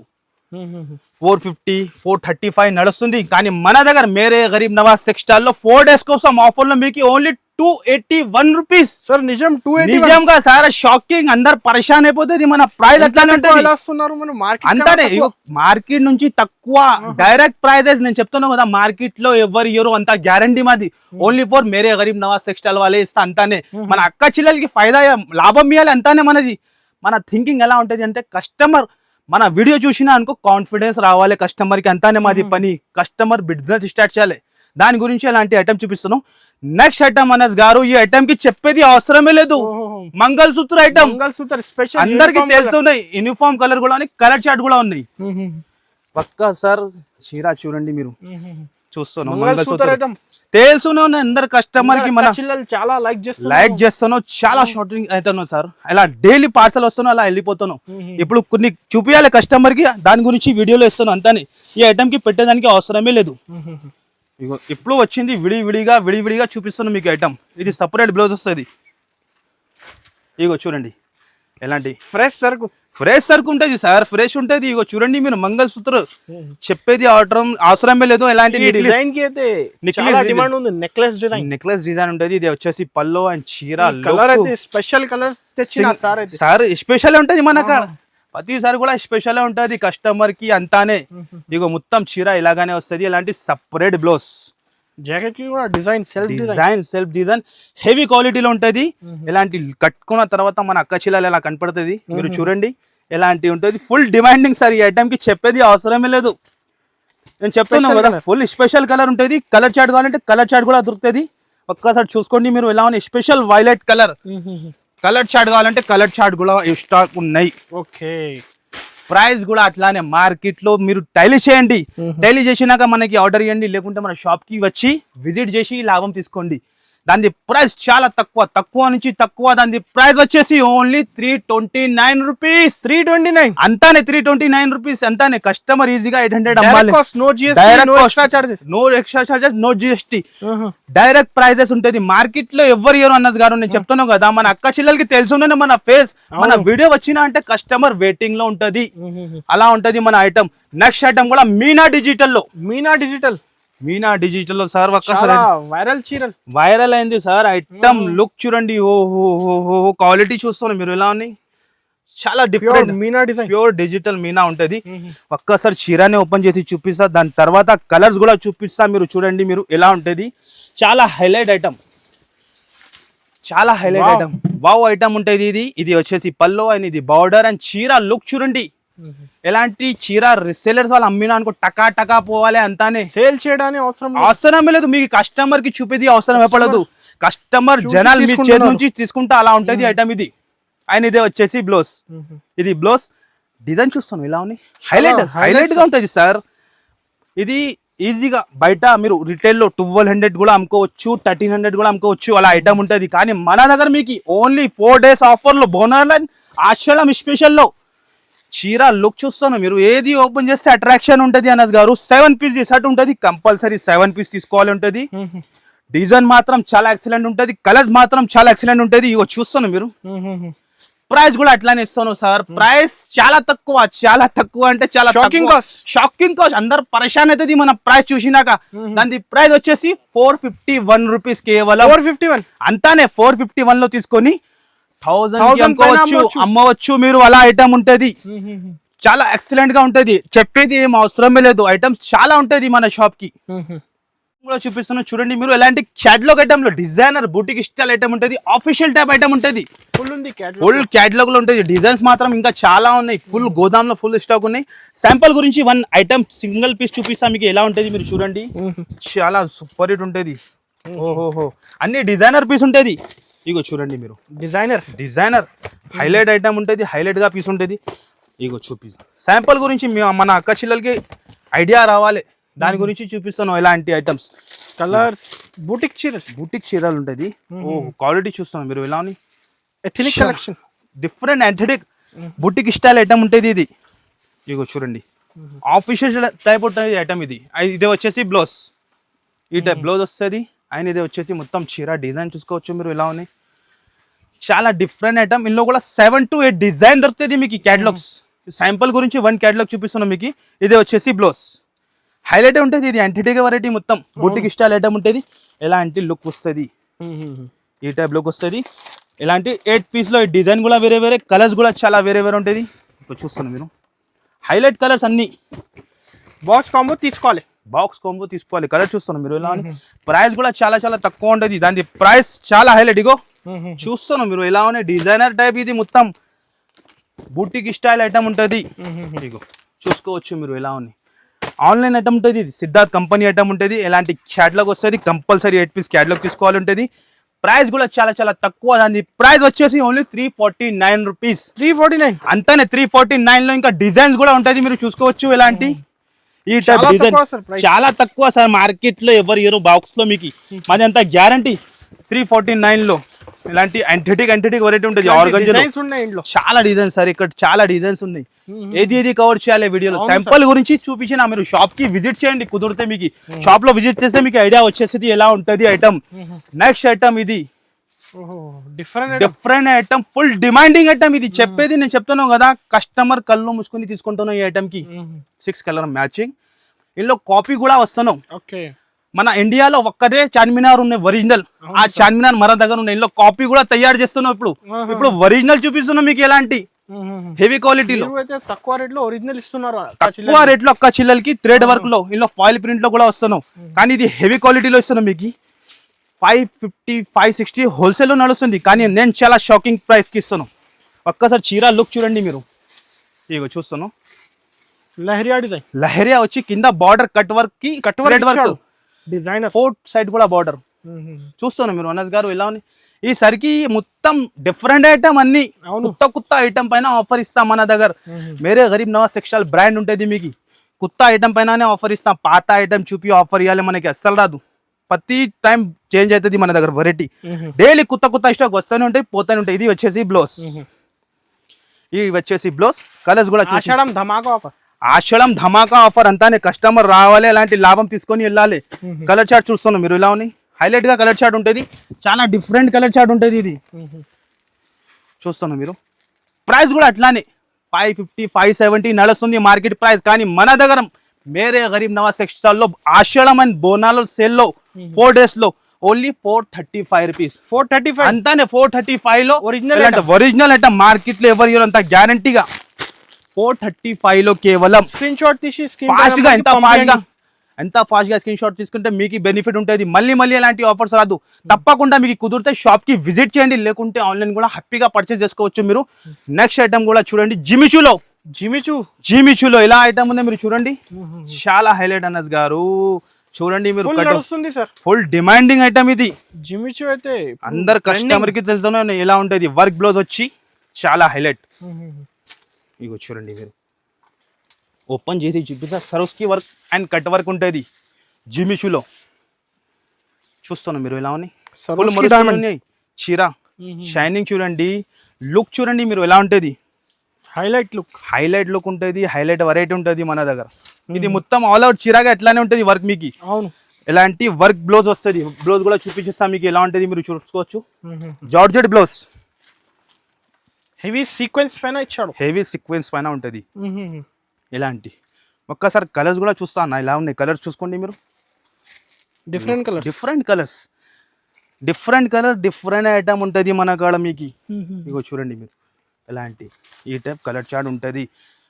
450, 435 నడుస్తుంది. కానీ మన దగ్గర మేరే గరీబ్ నవాజ్ టెక్స్టైల్ లో 4 days కోసం ఆఫర్ లో మీకు ఓన్లీ 281 రూపీస్. సార్ నిజంగా సార్, షాకింగ్. అందరు పరేషాన్ అయిపోతుంది. మన ప్రైస్ అట్లానే అంతానే. మార్కెట్ నుంచి తక్కువ డైరెక్ట్ ప్రైజెస్ నేను చెప్తున్నాను కదా. మార్కెట్ లో ఎవరు ఇయర్ అంత గ్యారంటీ మాది. Only for Mere Garib Nawaz textile వాళ్ళే ఇస్తా, అంతానే. మన అక్క చిల్లలకి ఫైదా, లాభం ఇవ్వాలి, అంతానే మనది. మన థింకింగ్ ఎలా ఉంటది అంటే, కస్టమర్ మన వీడియో చూసినా అనుకో కాన్ఫిడెన్స్ రావాలి కస్టమర్ కి, అంతానే మాది పని. కస్టమర్ బిజినెస్ స్టార్ట్ చేయాలి, దాని గురించి అలాంటి ఐటమ్ చూపిస్తున్నాం. నెక్స్ట్ ఐటమ్ అనస్ గారు, ఈ ఐటమ్ కి చెప్పేది అవసరమే లేదు. మంగళసూత్ర ఐటమ్, స్పెషల్, అందరికి తెలుసు. ఉన్నాయి యూనిఫామ్ కలర్ కూడా ఉన్నాయి, కలర్ చార్ట్ కూడా ఉన్నాయి. పక్కా సార్ చీర చూడండి మీరు, చూస్తున్నాం మంగళసూత్ర ఐటమ్ తెలుసునే ఉన్నాయి అందరు కస్టమర్ కి. మన చాలా లైక్ చేస్తున్నావు, చాలా షార్టింగ్ అవుతున్నావు సార్. ఇలా డైలీ పార్సల్ వస్తున్నావు, అలా వెళ్ళిపోతున్నావు. ఇప్పుడు కొన్ని చూపించాలి కస్టమర్ కి, దాని గురించి వీడియోలో ఇస్తాను, అంతానే. ఈ ఐటమ్ కి పెట్టేదానికి అవసరమే లేదు. ఇగో ఇప్పుడు వచ్చింది విడివిడిగా చూపిస్తున్నాను మీకు ఐటమ్. ఇది సపరేట్ బ్లౌజ్ వస్తుంది. ఇగో చూడండి, ఎలాంటి ఫ్రెష్ సరుకు ఉంటుంది సార్, ఫ్రెష్ ఉంటుంది. ఇగో చూడండి మీరు, మంగళసూత్ర చెప్పేది అవసరమే లేదు. ఎలాంటి నెక్లెస్ డిజైన్ ఉంటుంది. ఇది వచ్చేసి పల్లో అండ్ చీర కలర్ అయితే స్పెషల్ కలర్స్ తెచ్చిన సార్, స్పెషల్ ఉంటుంది మన కాడ. ప్రతిసారి కూడా స్పెషల్ ఉంటుంది కస్టమర్ కి, అంతానే. ఇగో మొత్తం చీర ఇలాగానే వస్తుంది. ఇలాంటి సపరేట్ బ్లౌజ్, జాకెట్ కి కూడా సెల్ఫ్ డిజైన్ హెవీ క్వాలిటీలో ఉంటది. ఇలాంటి కట్టుకున్న తర్వాత మన అక్క చీరలు ఇలా కనపడుతుంది. మీరు చూడండి ఎలాంటి ఉంటుంది. ఫుల్ డిమాండింగ్ సార్, ఈ ఐటమ్ కి చెప్పేది అవసరమే లేదు. నేను చెప్తున్నాను కదా, ఫుల్ స్పెషల్ కలర్ ఉంటుంది. కలర్ చార్ట్ కావాలంటే కలర్ చార్ట్ కూడా దొరుకుతుంది. ఒక్కసారి చూసుకోండి మీరు, ఎలా ఉన్నాయి special violet colour. Colour chart కావాలంటే కలర్ చార్ట్ కూడా స్టాక్ ఉన్నాయి. ఓకే, ప్రైస్ కూడా అట్లానే. మార్కెట్ లో మీరు టైలీ చేయండి, టైలీ చేసినాక మనకి ఆర్డర్ ఇవ్వండి, లేకుంటే మన షాప్ కి వచ్చి విజిట్ చేసి లాభం తీసుకోండి. దాని ప్రైస్ చాలా తక్కువ నుంచి తక్కువ. దాని ప్రైస్ వచ్చేసి ఓన్లీ 329 రూపీస్. 329 అంతానే, 329 రూపీస్ అంతానే. కస్టమర్ ఈజీగా 800 అమ్మాలి. No extra charges, no GST. Direct prices ఉంటుంది. మార్కెట్ లో ఎవరు ఇయర్ అన్నది గారు నేను చెప్తున్నాను కదా, మన అక్క చెల్లెలకి తెలుసునే మన ఫేస్. మన వీడియో వచ్చినా అంటే కస్టమర్ వెయిటింగ్ లో ఉంటది, అలా ఉంటది మన ఐటమ్. నెక్స్ట్ ఐటమ్ కూడా మీనా డిజిటల్ లో సార్, వైరల్ అయింది సార్ ఐటమ్. లుక్ చూడండి, ఓహో క్వాలిటీ చూస్తాను మీరు, ఎలా ఉన్నాయి చాలా different Meena design, pure digital Meena ఉంటది. ఒక్కసారి చీరనే ఓపెన్ చేసి చూపిస్తా, దాని తర్వాత కలర్స్ కూడా చూపిస్తా. మీరు చూడండి మీరు ఎలా ఉంటది. చాలా హైలైట్ ఐటమ్, చాలా హైలైట్ ఐటమ్, వావ్ ఐటమ్ ఉంటది. ఇది వచ్చేసి పల్లో అండ్ ఇది బార్డర్ అండ్ చీర లుక్ చూడండి. ఎలాంటి చీర రిసెలర్స్ వాళ్ళు అమ్మినా అనుకో టకా టకా పోవాలి, అంతానే సేల్ చేయడానికి అవసరమే లేదు. మీకు కస్టమర్ కి చూపేది అవసరం ఏపడదు. కస్టమర్ జనాలు మీ చేతి నుంచి తీసుకుంటా అలా ఉంటది ఐటమ్ ఇది. అండ్ ఇదే వచ్చేసి బ్లౌజ్, ఇది బ్లౌజ్ డిజైన్ చూస్తాను ఎలా ఉంది, హైలైట్ గా ఉంటది సార్. ఇది ఈజీగా బయట మీరు రిటైల్ లో 1200 కూడా అమ్ముకోవచ్చు, 1300 కూడా అమ్ముకోవచ్చు, అలా ఐటమ్ ఉంటది. కానీ మన దగ్గర మీకు ఓన్లీ 4 days ఆఫర్ లో బోనాల ఆషాఢం స్పెషల్ లో చీర లుక్ చూస్తాను మీరు. ఏది ఓపెన్ చేస్తే అట్రాక్షన్ ఉంటది అన్నది గారు. 7 piece సెట్ ఉంటది, కంపల్సరీ 7 piece తీసుకోవాలి ఉంటది. డిజైన్ మాత్రం చాలా ఎక్సలెంట్ ఉంటది, కలర్స్ మాత్రం చాలా ఎక్సలెంట్ ఉంటది. ఇగో చూస్తాను మీరు. ప్రైస్ కూడా అట్లానే ఇస్తాను సార్. ప్రైస్ చాలా తక్కువ అంటే చాలా షాకింగ్ కాస్ట్. అందరు పరేషాన్ అవుతుంది మన ప్రైస్ చూసినాక. దాని ప్రైస్ వచ్చేసి 451 రూపీస్, కేవలం 451 అంతానే. 451 లో తీసుకొని 1000 అమ్మవచ్చు మీరు, అలా ఐటమ్ ఉంటది. చాలా ఎక్సలెంట్ గా ఉంటది, చెప్పేది ఏం అవసరమే లేదు. ఐటమ్స్ చాలా ఉంటది మన షాప్ కి. కూడా చూపిస్తున్నా చూడండి మీరు. ఎలాంటి క్యాటలాగ్ ఐటమ్ లో డిజైనర్ బూటిక్ స్టైల్ ఐటమ్ ఉంటది, ఆఫీషియల్ టైప్ ఐటమ్ ఉంటది, ఫుల్ క్యాటలాగ్ లో ఉంటది. డిజైన్స్ మాత్రం ఇంకా చాలా ఉన్నాయి, ఫుల్ గోదాం లో ఫుల్ స్టాక్ ఉన్నాయి. శాంపుల్ గురించి 1 ఐటమ్ సింగిల్ పీస్ చూపిస్తా మీకు ఎలా ఉంటది మీరు చూడండి. చాలా సూపర్ హిట్ ఉంటది. ఓహోహో, అన్ని డిజైనర్ పీస్ ఉంటది. ఇగో చూడండి మీరు, డిజైనర్ హైలైట్ ఐటమ్ ఉంటది, హైలైట్ గా పీస్ ఉంటది. ఇగో చూపిస్తా శాంపుల్ గురించి మన అక్క చెల్లెలకి ఐడియా రావాలి, దాని గురించి చూపిస్తాను. ఎలాంటి ఐటమ్స్, కలర్స్, బూటిక్ చీరలు ఉంటది. ఓ క్వాలిటీ చూస్తాను మీరు ఎలా ఉంది. Ethnic collection, different authentic boutique style item ఉంటది ఇది. ఇగో చూడండి, ఆఫీషియల్ టైప్ ఉంటుంది ఐటమ్ ఇది. ఇది వచ్చేసి బ్లౌజ్, ఈ టైప్ బ్లౌజ్ వస్తుంది. అండ్ ఇది వచ్చేసి మొత్తం చీర డిజైన్ చూసుకోవచ్చు మీరు ఎలా ఉన్నాయి. చాలా డిఫరెంట్ ఐటమ్. ఇందులో కూడా 7 to 8 డిజైన్ దొరుకుతుంది మీకు క్యాటలాగ్స్. శాంపుల్ గురించి 1 క్యాటలాగ్ చూపిస్తున్నాం మీకు. ఇదే వచ్చేసి బ్లౌజ్, హైలైట్ ఉంటుంది. ఇది యాంటిటీగా వెరైటీ, మొత్తం బూటిక్ స్టైల్ ఐటమ్ ఉంటుంది. ఎలాంటి లుక్ వస్తుంది, ఈ టైప్ లుక్ వస్తుంది. ఇలాంటి 8 piece లో డిజైన్ కూడా వేరే, కలర్స్ కూడా చాలా వేరే ఉంటుంది. ఇప్పుడు చూస్తున్నాం మీరు, హైలైట్ కలర్స్ అన్ని. బాక్స్ కాంబో తీసుకోవాలి, కలర్ చూస్తున్నాం మీరు ఎలా. ప్రైస్ కూడా చాలా తక్కువ ఉంటుంది, దాని ప్రైస్ చాలా హైలైట్. ఇగో చూస్తున్నాం మీరు ఎలా ఉన్నాయి. డిజైనర్ టైప్ ఇది, మొత్తం బూటిక్ స్టైల్ ఐటమ్ ఉంటుంది. ఇగో చూసుకోవచ్చు మీరు ఎలా ఉన్నాయి. ఆన్లైన్ ఐటమ్ ఉంటుంది, ఇది సిద్ధార్థ్ కంపెనీ ఐటమ్ ఉంటుంది. ఎలాంటి క్యాటలాగ్ వస్తుంది, కంపల్సరీ 8 piece క్యాటలాగ్ తీసుకోవాలి ఉంటుంది. ప్రైస్ కూడా చాలా తక్కువ. దాని ప్రైస్ వచ్చేసి ఓన్లీ 349 రూపీస్, 349 అంతానే. 349 లో ఇంకా డిజైన్స్ కూడా ఉంటుంది, మీరు చూసుకోవచ్చు. ఎలాంటి ఈ టైప్ డిజైన్ చాలా తక్కువ సార్, మార్కెట్ లో ఎవరు ఇయర్ బాక్స్ లో మీకు. మాది అంతా గ్యారంటీ 349 లో. ఇలాంటి యాంథెటిక్ వెరైటీ ఉంటుంది. ఆర్గంజాలో చాలా డిజైన్స్ సార్, ఇక్కడ చాలా డిజైన్స్ ఉన్నాయి. ఏది కవర్ చేయాలి వీడియోలో. శాంపుల్ గురించి చూపించిన, మీరు షాప్ కి విజిట్ చేయండి కుదిరితే. మీకు షాప్ లో విజిట్ చేస్తే మీకు ఐడియా వచ్చేసి ఎలా ఉంటది ఐటమ్. నెక్స్ట్ ఐటమ్ ఇది different item, full demanding item ఇది. చెప్పేది నేను చెప్తున్నాను కదా, కస్టమర్ కళ్ళు మూసుకుని తీసుకుంటున్నాం ఈ ఐటమ్ కి. 6 కలర్ మ్యాచింగ్. ఇందులో కాపీ కూడా వస్తున్నాం. మన ఇండియాలో ఒక్కటే చార్మినార్ ఉన్నాయి ఒరిజినల్, ఆ చార్మినార్ మన దగ్గర ఉన్నాయి. ఇందులో కాపీ కూడా తయారు చేస్తున్నాం. ఇప్పుడు ఒరిజినల్ చూపిస్తున్నాం మీకు. ఎలాంటి హెవీ క్వాలిటీలో తక్కువ రేట్ లో ఒరిజినల్ ఇస్తున్నారు. తక్కువ రేట్ లో ఒక్క చిల్లలకి థ్రెడ్ వర్క్ లో, ఇందులో ఫాయిల్ ప్రింట్ లో కూడా వస్తున్నాం. కానీ ఇది హెవీ క్వాలిటీలో ఇస్తున్నాం మీకు. 550, 560 హోల్సేల్ లో నడుస్తుంది. కానీ నేను చాలా షాకింగ్ ప్రైస్ కి ఇస్తాను. ఒక్కసారి చీర లుక్ చూడండి మీరు. ఇగో చూస్తాను, లహరియా వచ్చి కింద బార్డర్ కట్ వర్క్ కి థ్రెడ్ వర్క్ డిజైనర్, 4 సైడ్ కూడా బార్డర్ చూస్తాను మీరు. అనస్ గారు ఎలా ఉన్నాయి. ఈసరికి మొత్తం డిఫరెంట్ ఐటమ్, అన్ని కొత్త ఐటమ్ పైన ఆఫర్ ఇస్తాం మన దగ్గర. మేరే గరీబ్ నవాజ్ టెక్స్టైల్ బ్రాండ్ ఉంటుంది మీకు. కొత్త ఐటమ్ పైన ఆఫర్ ఇస్తాం. పాత ఐటమ్ చూపి ఆఫర్ ఇవ్వాలి మనకి అస్సలు రాదు. ప్రతి టైం చేంజ్ అవుతుంది మన దగ్గర వెరైటీ. డైలీ కొత్త స్టాక్ వస్తూనే ఉంటాయి, పోతూనే ఉంటాయి. ఇది వచ్చేసి బ్లౌజ్, కలర్స్ కూడా ఆషాఢం ధమాకా ఆఫర్ అంతానే. కస్టమర్ రావాలి, అలాంటి లాభం తీసుకొని వెళ్ళాలి. కలర్ చార్ట్ చూస్తున్నాం మీరు ఇలా ఉన్నాయి. హైలైట్ గా కలర్ చార్ట్ ఉంటుంది, చాలా డిఫరెంట్ కలర్ చార్ట్ ఉంటుంది. ఇది చూస్తున్నాం మీరు. ప్రైస్ కూడా అట్లానే 550, 570 నడుస్తుంది మార్కెట్ ప్రైస్. కానీ మన దగ్గర మేరే గరీబ్ నవాజ్ టెక్స్టైల్ లో ఆషాఢం అండ్ బోనాల సేల్ లో 4 days లో ఓన్లీ 435 రూపీస్. 435 అంతానే 435 లో ఒరిజినల్ ఒరిజినల్ అంటే మార్కెట్ లో ఎవరు ఇవ్వరు అంత గ్యారంటీగా. 435 లో కేవలం స్క్రీన్ షాట్ తీసి ఫాస్ట్ గా ఎంత ఫాస్ట్ గా స్క్రీన్ షాట్ తీసుకుంటే మీకు బెనిఫిట్ ఉంటుంది. మళ్ళీ ఎలాంటి ఆఫర్స్ రాదు. తప్పకుండా మీకు కుదిరితే షాప్ కి విజిట్ చేయండి, లేకుంటే ఆన్లైన్ కూడా హ్యాపీగా పర్చేస్ చేసుకోవచ్చు మీరు. నెక్స్ట్ ఐటమ్ కూడా చూడండి, జిమిచూలో ఎలా ఐటమ్ ఉందో మీరు చూడండి. చాలా హైలైట్ అన్నది గారు, చూడండి మీరు. నడుస్తుంది సార్, ఫుల్ డిమాండింగ్ ఐటమ్ ఇది. జిమిచూ అయితే అందరు కస్టమర్ కి తెలుసు ఎలా ఉంటుంది. వర్క్ బ్లౌజ్ వచ్చి చాలా హైలైట్. ఇగో చూడండి మీరు, ఓపెన్ చేసి చూపిస్తా. సరోస్కి వర్క్ అండ్ కట్ వర్క్ ఉంటుంది జిమిచూలో. చూస్తున్నాం మీరు ఎలా ఉన్నాయి. చీర షైనింగ్ చూడండి, లుక్ చూడండి మీరు ఎలా ఉంటుంది. హైలైట్ లుక్ ఉంటుంది, హైలైట్ వెరైటీ ఉంటుంది మన దగ్గర. ఇది మొత్తం ఆల్ అవుట్ చీరగా ఎట్లానే ఉంటుంది వర్క్ మీకు. అవును, ఎలాంటి వర్క్ బ్లౌజ్ వస్తుంది. బ్లౌజ్ కూడా చూపించేస్తాం మీకు ఎలా ఉంటుంది, మీరు చూసుకోవచ్చు. జార్జెట్ బ్లౌజ్, హెవీ సీక్వెన్స్ పైన ఉంటుంది. ఎలాంటి ఒక్కసారి కలర్స్ కూడా చూస్తా అన్న, ఇలా ఉన్నాయి కలర్స్ చూసుకోండి మీరు. డిఫరెంట్ కలర్ డిఫరెంట్ ఐటమ్ ఉంటుంది మన కాడ మీకు. ఇగో చూడండి మీరు, ఎలాంటి ఈ టైప్ కలర్ చార్ట్ ఉంటుంది.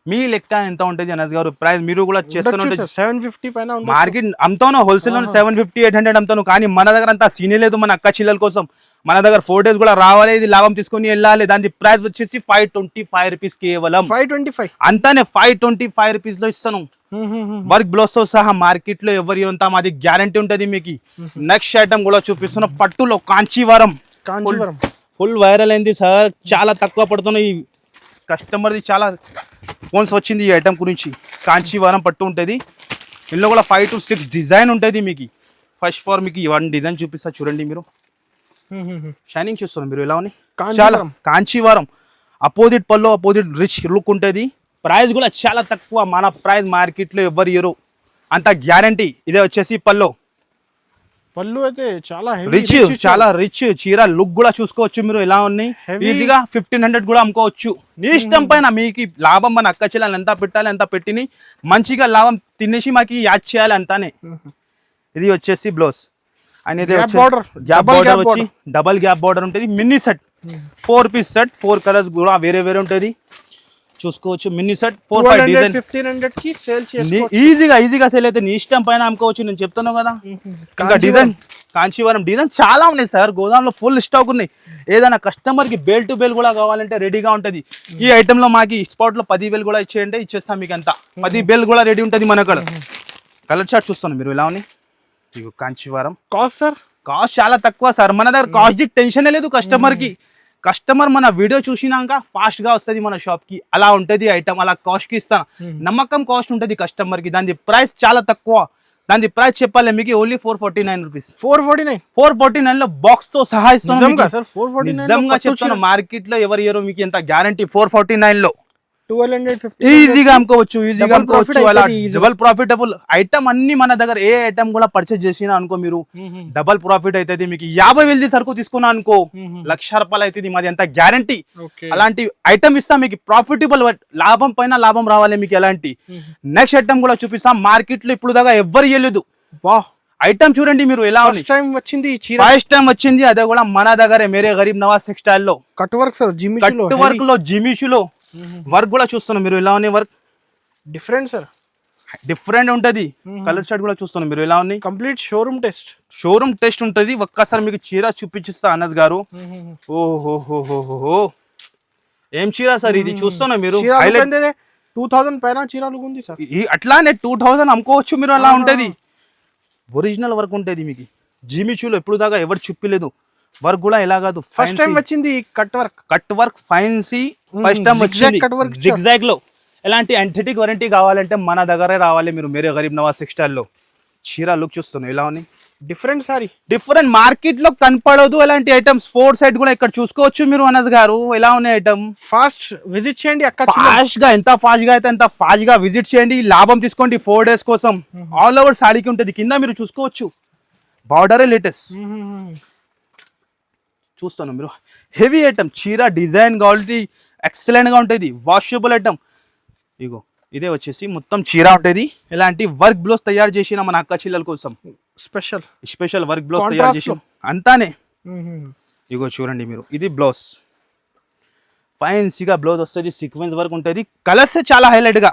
మీ లెక్క ఎంత ఉంటుంది అనస్ గారు ప్రైస్ మీరు కూడా చేస్తున్నారు. 750 పైన మార్కెట్ అమ్ముతాను, హోల్సేల్ 750 800 అమ్ముతాను. కానీ మన దగ్గర అంతా సీనే లేదు. మన అక్క చిల్లల కోసం మన దగ్గర 4 days కూడా రావాలి, ఇది లాభం తీసుకొని వెళ్ళాలి. దాని ప్రైస్ వచ్చేసి 525 రూపీస్ కేవలం. 525 అంతానే 525 రూపీస్ లో ఇస్తాను. వర్క్ బ్లౌజ్ తో సహా మార్కెట్ లో ఎవరి అంతా మాది గ్యారంటీ ఉంటుంది మీకు. నెక్స్ట్ ఐటమ్ కూడా చూపిస్తున్న పట్టులో కాంచీవరం ఫుల్ వైరల్ అయింది సార్. చాలా తక్కువ పడుతున్నాయి. కస్టమర్ది చాలా ఫోన్స్ వచ్చింది ఈ ఐటమ్ గురించి. కాంచీవరం పట్టు ఉంటుంది. ఇందులో కూడా 5 to 6 డిజైన్ ఉంటుంది మీకు. ఫస్ట్ ఫార్ మీకు 1 డిజైన్ చూపిస్తా చూడండి మీరు. షైనింగ్ చూస్తున్నారు మీరు ఎలా ఉన్నాయి. చాలా కాంచీవరం అపోజిట్ పల్లో అపోజిట్ రిచ్ లుక్ ఉంటుంది. ప్రైస్ కూడా చాలా తక్కువ. మన ప్రైస్ మార్కెట్ లో ఎవరు ఇవ్వరు అంత గ్యారంటీ. ఇదే వచ్చేసి పల్లో అయితే చాలా రిచ్ చీర. లుక్ కూడా చూసుకోవచ్చు మీరు ఎలా ఉన్నాయి. ఈజీగా 1500 కూడా అమ్ముకోవచ్చు. నీ ఇష్టం పైన మీకు లాభం. మన అక్క చెల్లెలు ఎంత పెట్టాలి ఎంత పెట్టిని మంచిగా లాభం తినేసి మాకు యాడ్ చేయాలి అంతానే. ఇది వచ్చేసి బ్లౌజ్ అనేది వచ్చి డబల్ గ్యాప్ బార్డర్ ఉంటుంది. Mini set 4 piece set, 4 colours కూడా వేరే ఉంటుంది. చూసుకోవచ్చు. మినీ సెట్ 4-5 డిజైన్ 1500 కి సేల్ చేసుకోవచ్చు. ఈజీగా సేల్ అయితే నీ ఇష్టం పైన అమ్ముకోవచ్చు. నేను చెప్తాను కదా. ఇంకా డిజైన్ కాంచీవరం డిజైన్ చాలా ఉన్నాయి సార్. గోదాంలో ఫుల్ స్టాక్ ఉన్నాయి. ఏదైనా కస్టమర్ కి బేల్ టు బేల్ కూడా కావాలంటే రెడీగా ఉంటుంది. ఈ ఐటమ్ లో మాకి స్పాట్ లో 10 వేలు కూడా ఇచ్చేయంటే ఇచ్చేస్తాం మీకు. అంతా 10 వేలు కూడా రెడీ ఉంటుంది మన కాడ. కలర్ చార్ట్ చూస్తాను మీరు ఎలా ఉన్నాయి. కాంచీవరం కాస్ట్ చాలా తక్కువ సార్. మన దగ్గర కాస్ట్ టెన్షన్ లేదు కస్టమర్ కి. కస్టమర్ మన వీడియో చూసినాక ఫాస్ట్ గా వస్తుంది మన షాప్ కి. అలా ఉంటది ఐటమ్. అలా కాస్ట్ కి ఇస్తాను. నమ్మకం కాస్ట్ ఉంటుంది కస్టమర్ కి. దాని ప్రైస్ చాలా తక్కువ. దాని ప్రైస్ చెప్పాలి మీకు ఓన్లీ 449 రూపీస్. 449 లో బాక్స్ తో సహా ఇస్తాను. నిజంగా చెప్తాను, మార్కెట్ లో ఎవరు ఇయ్యరు మీకు ఎంత గ్యారంటీ. 449 లో 1250 ఈజీగా అమ్ముకోవచ్చు. అలా డబల్ ప్రాఫిటబుల్ ఐటమ్ అన్ని మన దగ్గర. ఏ ఐటమ్ కూడా పర్చేస్ చేసినా అనుకో మీరు డబల్ ప్రాఫిట్ అవుతుంది మీకు. 50,000 సరుకు తీసుకున్నా అనుకో 1,00,000 రూపాయలు అవుతుంది మాది. ఎంత గ్యారంటీ. అలాంటి ఐటమ్ ఇస్తాం మీకు. ప్రాఫిటబుల్ లాభం పైన లాభం రావాలి మీకు. ఎలాంటి నెక్స్ట్ ఐటమ్ కూడా చూపిస్తాం. మార్కెట్ లో ఇప్పుడు దాకా ఎవ్వరు ఇవ్వలేదు. ఐటమ్ చూడండి మీరు ఎలా ఫస్ట్ టైం వచ్చింది. అదే కూడా మన దగ్గర మేరే గరీబ్ నవాజ్ టెక్స్టైల్ లో cut work sir. Cut work లో జిమిషులో వర్క్ కూడా చూస్తున్నాం మీరు ఎలా ఉన్నాయి. వర్క్ డిఫరెంట్ ఉంటది. కలర్ షర్ట్ కూడా చూస్తున్నాం మీరు ఎలా ఉన్నాయి. కంప్లీట్ షోరూమ్ టెస్ట్ ఉంటది. ఒక్కసారి మీకు చీర చూపించిస్తా అన్నది గారు. ఓహో ఏం చీర సార్ ఇది. చూస్తున్నా మీరు 2000 పైన చీరలు ఉంది సార్. అట్లానే 2000 అమ్ముకోవచ్చు మీరు. అలా ఉంటది. ఒరిజినల్ వర్క్ ఉంటది మీకు. జిమిచూలో ఎప్పుడు దాకా ఎవరు చూపిలేదు. వర్క్ కూడా ఎలా కాదు. ఫస్ట్ టైం వచ్చింది cut work fancy. First time వచ్చింది జిగ్జాగ్ లో. ఎలాంటి యాంథెటిక్ వారంటీ కావాలంటే మన దగ్గరే రావాలి మీరు. మేరే గరీబ్ నవాజ్ టెక్స్టైల్ లో. చీర లుక్ చూస్తున్నాం ఎలా ఉన్నాయి. డిఫరెంట్ మార్కెట్ లో కనపడదు ఎలాంటి ఐటమ్స్. 4 సైడ్ కూడా ఇక్కడ చూసుకోవచ్చు మీరు అనద్ గారు. ఎలా ఉన్నాయి ఐటమ్. ఫాస్ట్ విజిట్ చేయండి అక్క. ఫాస్ట్ గా ఎంత ఫాస్ట్ గా అయితే అంత ఫాస్ట్ గా విజిట్ చేయండి. లాభం తీసుకోండి 4 days కోసం. ఆల్ ఓవర్ సాడీకి ఉంటుంది. కింద మీరు చూసుకోవచ్చు బార్డర్ లేటెస్ట్ చూస్తాను మీరు. హెవీ ఐటమ్ చీర డిజైన్ క్వాలిటీ ఎక్సలెంట్ గా ఉంటుంది. Washable item. ఇగో ఇదే వచ్చేసి మొత్తం చీర ఉంటుంది. ఇలాంటి వర్క్ బ్లౌజ్ తయారు చేసిన మన అక్క చెల్లెల కోసం స్పెషల్ వర్క్ బ్లౌజ్ తయారు చేసి అంతానే. ఇగో చూడండి మీరు, ఇది బ్లౌజ్ ఫైన్సీగా బ్లౌజ్ వస్తుంది, సీక్వెన్స్ వర్క్ ఉంటుంది. కలర్స్ చాలా హైలైట్ గా,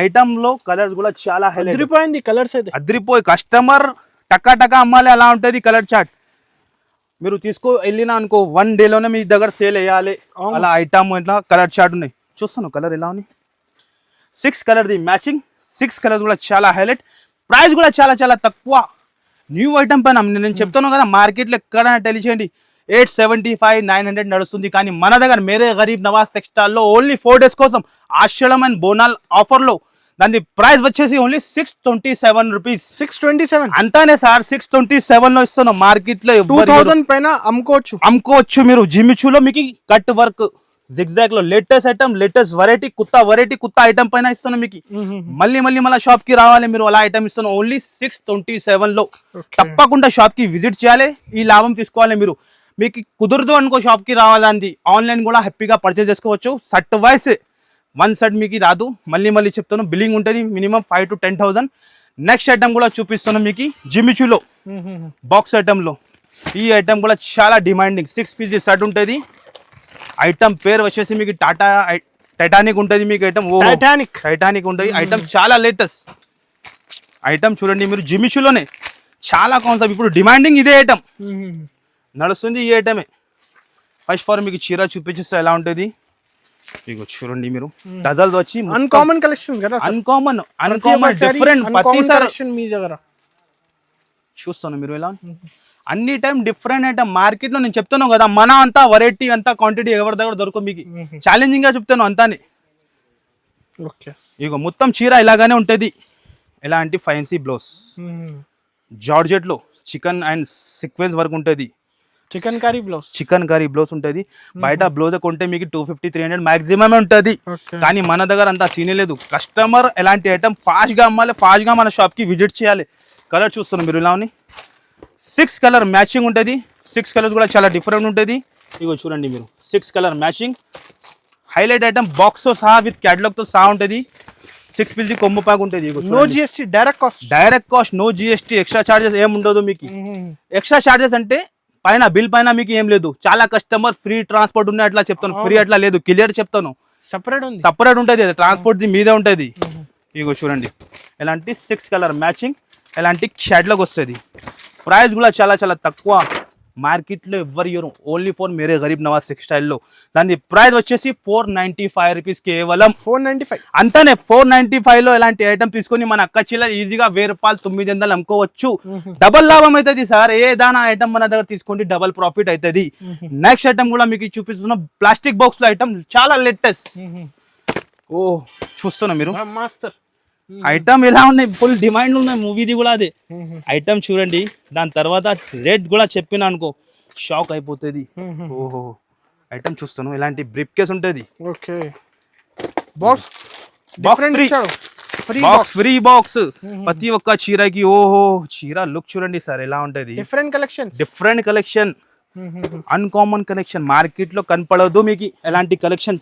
ఐటమ్ లో కలర్స్ కూడా చాలా హైలైట్ అదిరిపోయింది. కలర్స్ అయితే అదిరిపోయి కస్టమర్ టకా టకా అమ్మాలి అలా ఉంటుంది కలర్ చార్ట్. మీరు వెళ్ళినా అనుకో 1 డేలోనే మీ దగ్గర సేల్ వేయాలి అలా ఐటమ్ ఇట్లా కలర్ చార్ట్ ఉన్నాయి. చూస్తాను కలర్ ఎలా ఉంది. 6 కలర్ ది మ్యాచింగ్, 6 కలర్స్ కూడా చాలా హైలైట్. ప్రైస్ కూడా చాలా చాలా తక్కువ. న్యూ ఐటమ్ పైన నేను చెప్తాను కదా, మార్కెట్లో ఎక్కడైనా తెలిసేయండి 875, 900 నడుస్తుంది. కానీ మన దగ్గర మేరే గరీబ్ నవాజ్ టెక్స్టైల్లో ఓన్లీ 4 days కోసం ఆషాఢం అండ్ బోనాల్ ఆఫర్లో దాని ప్రైస్ వచ్చేసి ఓన్లీ 627 రూపీస్. 627 అంతానే సార్, 627 లో ఇస్తున్నాం. మార్కెట్ లో 2000 పైన అమ్ముకోవచ్చు మీరు. జిమిచూలో మీకు కట్ వర్క్ జిగ్జాగ్ లో లేటెస్ట్ ఐటమ్, లేటెస్ట్ వెరైటీ, కొత్త ఐటమ్ పైన ఇస్తున్నాం మీకు. మళ్ళీ షాప్ కి రావాలి మీరు, అలా ఐటమ్ ఇస్తున్నాం ఓన్లీ 627 లో. తప్పకుండా షాప్ కి విజిట్ చేయాలి, ఈ లాభం తీసుకోవాలి మీరు. మీకు కుదరదు అనుకో షాప్ కి రావాలంది, ఆన్లైన్ కూడా హ్యాపీగా పర్చేస్ చేసుకోవచ్చు. షర్ట్ వైస్ 1 షర్ట్ మీకు రాదు. మళ్ళీ చెప్తాను, బిల్లింగ్ ఉంటుంది మినిమం 5 to 10,000. నెక్స్ట్ ఐటమ్ కూడా చూపిస్తున్నాం మీకు జిమిచూలో బాక్స్ ఐటమ్ లో. ఈ ఐటమ్ కూడా చాలా డిమాండింగ్ 6 పీస్ షర్ట్ ఉంటుంది. ఐటమ్ పేరు వచ్చేసి మీకు టైటానిక్ ఉంటుంది. మీకు ఐటమ్ టైటానిక్ ఉంటుంది. ఐటమ్ చాలా లేటెస్ట్ ఐటమ్ చూడండి మీరు. జిమిచూలోనే చాలా కాన్సెప్ట్ ఇప్పుడు డిమాండింగ్ ఇదే ఐటమ్ నడుస్తుంది. ఈ ఐటమే ఫస్ట్ ఫార్ మీకు చీర చూపించేస్తే ఎలా ఉంటుంది. ఇగో చూడండి మీరు, టజల్స్ వచ్చి అన్కామన్ కలెక్షన్ కదా, అన్కామన్ డిఫరెంట్. కలెక్షన్ మీ దగ్గర చూస్తాను మీరు ఎలా అన్ని టైం డిఫరెంట్ ఐటమ్. మార్కెట్ లో నేను చెప్తాను కదా, మన అంతా వెరైటీ అంతా క్వాంటిటీ ఎవరి దగ్గర దొరకదు మీకు. ఛాలెంజింగ్ గా చెప్తాను అంతానే. ఇగో మొత్తం చీర ఇలాగానే ఉంటది. ఎలాంటి ఫైన్సీ బ్లౌజ్ జార్జెట్ లో చికెన్ అండ్ సీక్వెన్స్ వర్క్ ఉంటుంది. చికెన్ కర్రీ బ్లౌజ్ ఉంటుంది. బయట బ్లౌజ్ కొంటే మీకు 250-300 మాక్సిమం ఉంటుంది. కానీ మన దగ్గర అంతా సీనే లేదు. కస్టమర్ ఎలాంటి ఐటమ్ ఫాస్ట్ గా అమ్మాలి, ఫాస్ట్ గా మన షాప్ కి విజిట్ చేయాలి. కలర్ చూస్తున్నాం మీరు ఇలా ఉన్నాయి. 6 కలర్ మ్యాచింగ్ ఉంటుంది. 6 కలర్స్ కూడా చాలా డిఫరెంట్ ఉంటుంది. ఇగో చూడండి మీరు, 6 colour matching highlight item. Box తో సహా విత్ క్యాటలాగ్ తో సహా ఉంటుంది. 6 పీస్ కొమ్ము ప్యాక్ ఉంటుంది. No GST, direct cost, no GST. Extra charges ఏం ఉండదు మీకు. ఎక్స్ట్రా చార్జెస్ అంటే పైన బిల్ పైన మీకు ఏం లేదు. చాలా కస్టమర్ ఫ్రీ ట్రాన్స్పోర్ట్ ఉన్నాయి అట్లా చెప్తాను, ఫ్రీ అట్లా లేదు, క్లియర్ చెప్తాను. సపరేట్ ఉంటుంది, ట్రాన్స్పోర్ట్ మీద ఉంటుంది. ఇగో చూడండి ఎలాంటి 6 కలర్ మ్యాచింగ్, ఎలాంటి షాడ్లోకి వస్తుంది. ప్రైస్ కూడా చాలా చాలా తక్కువ. మార్కెట్లో ఎవ్వరు ఇవ్వరు, ఓన్లీ ఫర్ మేరే గరీబ్ నవాజ్ టెక్స్టైల్లో. దాని ప్రైస్ వచ్చేసి 495 రూపీస్, కేవలం 495 అంతానే. 495 లో ఇలాంటి ఐటమ్ తీసుకొని మన అక్క చిల్లలు ఈజీగా 1000 రూపాయలు 900 అమ్ముకోవచ్చు. డబల్ లాభం అవుతుంది సార్. ఏదైనా ఐటమ్ మన దగ్గర తీసుకుంటే డబల్ ప్రాఫిట్ అవుతుంది. నెక్స్ట్ ఐటమ్ కూడా మీకు చూపిస్తున్న ప్లాస్టిక్ బాక్స్ లో ఐటమ్ చాలా లేటెస్ట్. ఓ చూస్తున్నా మీరు, మాస్టర్ ఐటమ్ ఎలా ఉన్నాయి, ఫుల్ డిమాండ్ ఉన్నాయి. మూవీది కూడా అదే ఐటమ్ చూడండి. దాని తర్వాత రేట్ కూడా చెప్పిన అనుకో షాక్ అయిపోతుంది. ఓహో ఐటమ్ చూస్తాను. ఇలాంటి బ్రీఫ్ కేస్ ఉంటుంది. ఫ్రీ బాక్స్ ప్రతి ఒక్క చీరకి. ఓహో చీర లుక్ చూడండి సార్ ఎలా ఉంటది. Different collection, uncommon collection. Market లో కనపడదు మీకు ఎలాంటి కలెక్షన్.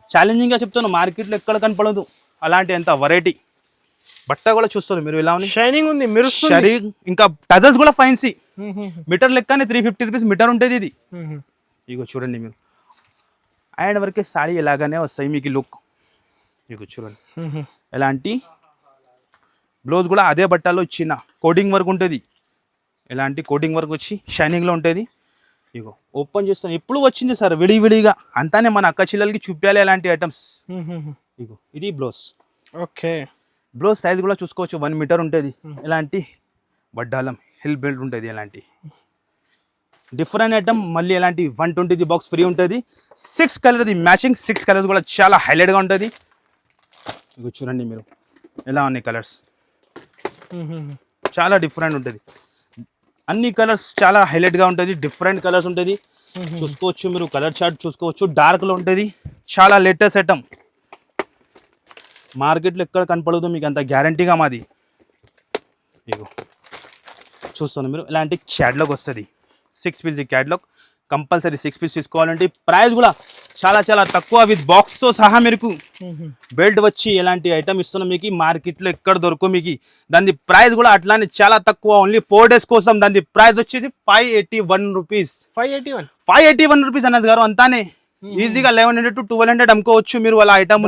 ఛాలెంజింగ్ గా చెప్తాను, మార్కెట్ లో ఎక్కడ కనపడదు అలాంటి ఎంత వెరైటీ. బట్ట కూడా చూస్తారు మీరు ఎలా ఉంది, షైనింగ్ ఉంది, ఇంకా టజల్స్ కూడా ఫైన్సీ. మీటర్ లెక్కనే 350 రూపీస్ మీటర్ ఉంటుంది ఇది. ఇగో చూడండి మీరు, అండ్ వరకే సాడీ ఎలాగానే వస్తాయి మీకు లుక్. ఇగో చూడండి ఎలాంటి బ్లౌజ్ కూడా అదే బట్టలో ఇచ్చిన కోడింగ్ వర్క్ ఉంటుంది. ఎలాంటి కోడింగ్ వర్క్ వచ్చి షైనింగ్ లో ఉంటుంది. ఇగో ఓపెన్ చేస్తాను, ఎప్పుడు వచ్చింది సార్ విడివిడిగా. అంతానే మన అక్క చిల్లలకి చూపించాలి ఎలాంటి ఐటమ్స్. ఇగో ఇది బ్లౌజ్. బ్లౌజ్ సైజ్ కూడా చూసుకోవచ్చు, 1 మీటర్ ఉంటుంది. ఎలాంటి వడ్డాలం హిల్ బెల్ట్ ఉంటుంది. ఎలాంటి డిఫరెంట్ ఐటమ్. మళ్ళీ ఎలాంటి 120 బాక్స్ ఫ్రీ ఉంటుంది. 6 కలర్ది మ్యాచింగ్, 6 కలర్స్ కూడా చాలా హైలైట్గా ఉంటుంది. ఇక చూడండి మీరు ఎలా ఉన్నాయి కలర్స్, చాలా డిఫరెంట్ ఉంటుంది. అన్ని కలర్స్ చాలా హైలైట్గా ఉంటుంది, డిఫరెంట్ కలర్స్ ఉంటుంది. చూసుకోవచ్చు మీరు, కలర్ చార్ట్ చూసుకోవచ్చు. డార్క్లో ఉంటుంది, చాలా లేటెస్ట్ ఐటమ్. మార్కెట్లో ఎక్కడ కనపడదు మీకు, అంత గ్యారంటీగా మాది. ఇగో చూస్తాను మీరు, ఇలాంటి క్యాటలాగ్ వస్తుంది. 6 పీస్ క్యాటలాగ్ కంపల్సరీ 6 పీస్ తీసుకోవాలంటే. ప్రైస్ కూడా చాలా చాలా తక్కువ విత్ బాక్స్ తో సహా మీకు బెల్ట్ వచ్చి ఎలాంటి ఐటమ్ ఇస్తున్నాం మీకు మార్కెట్ లో ఎక్కడ దొరకవు మీకు. దాని ప్రైస్ కూడా అట్లానే చాలా తక్కువ, ఓన్లీ 4 days కోసం. దాని ప్రైస్ వచ్చేసి 581 రూపీస్. 581 రూపీస్ అన్నది గారు అంతానే. ఈజీగా 1100 to 1200 అమ్ముకోవచ్చు మీరు. అలా ఐటమ్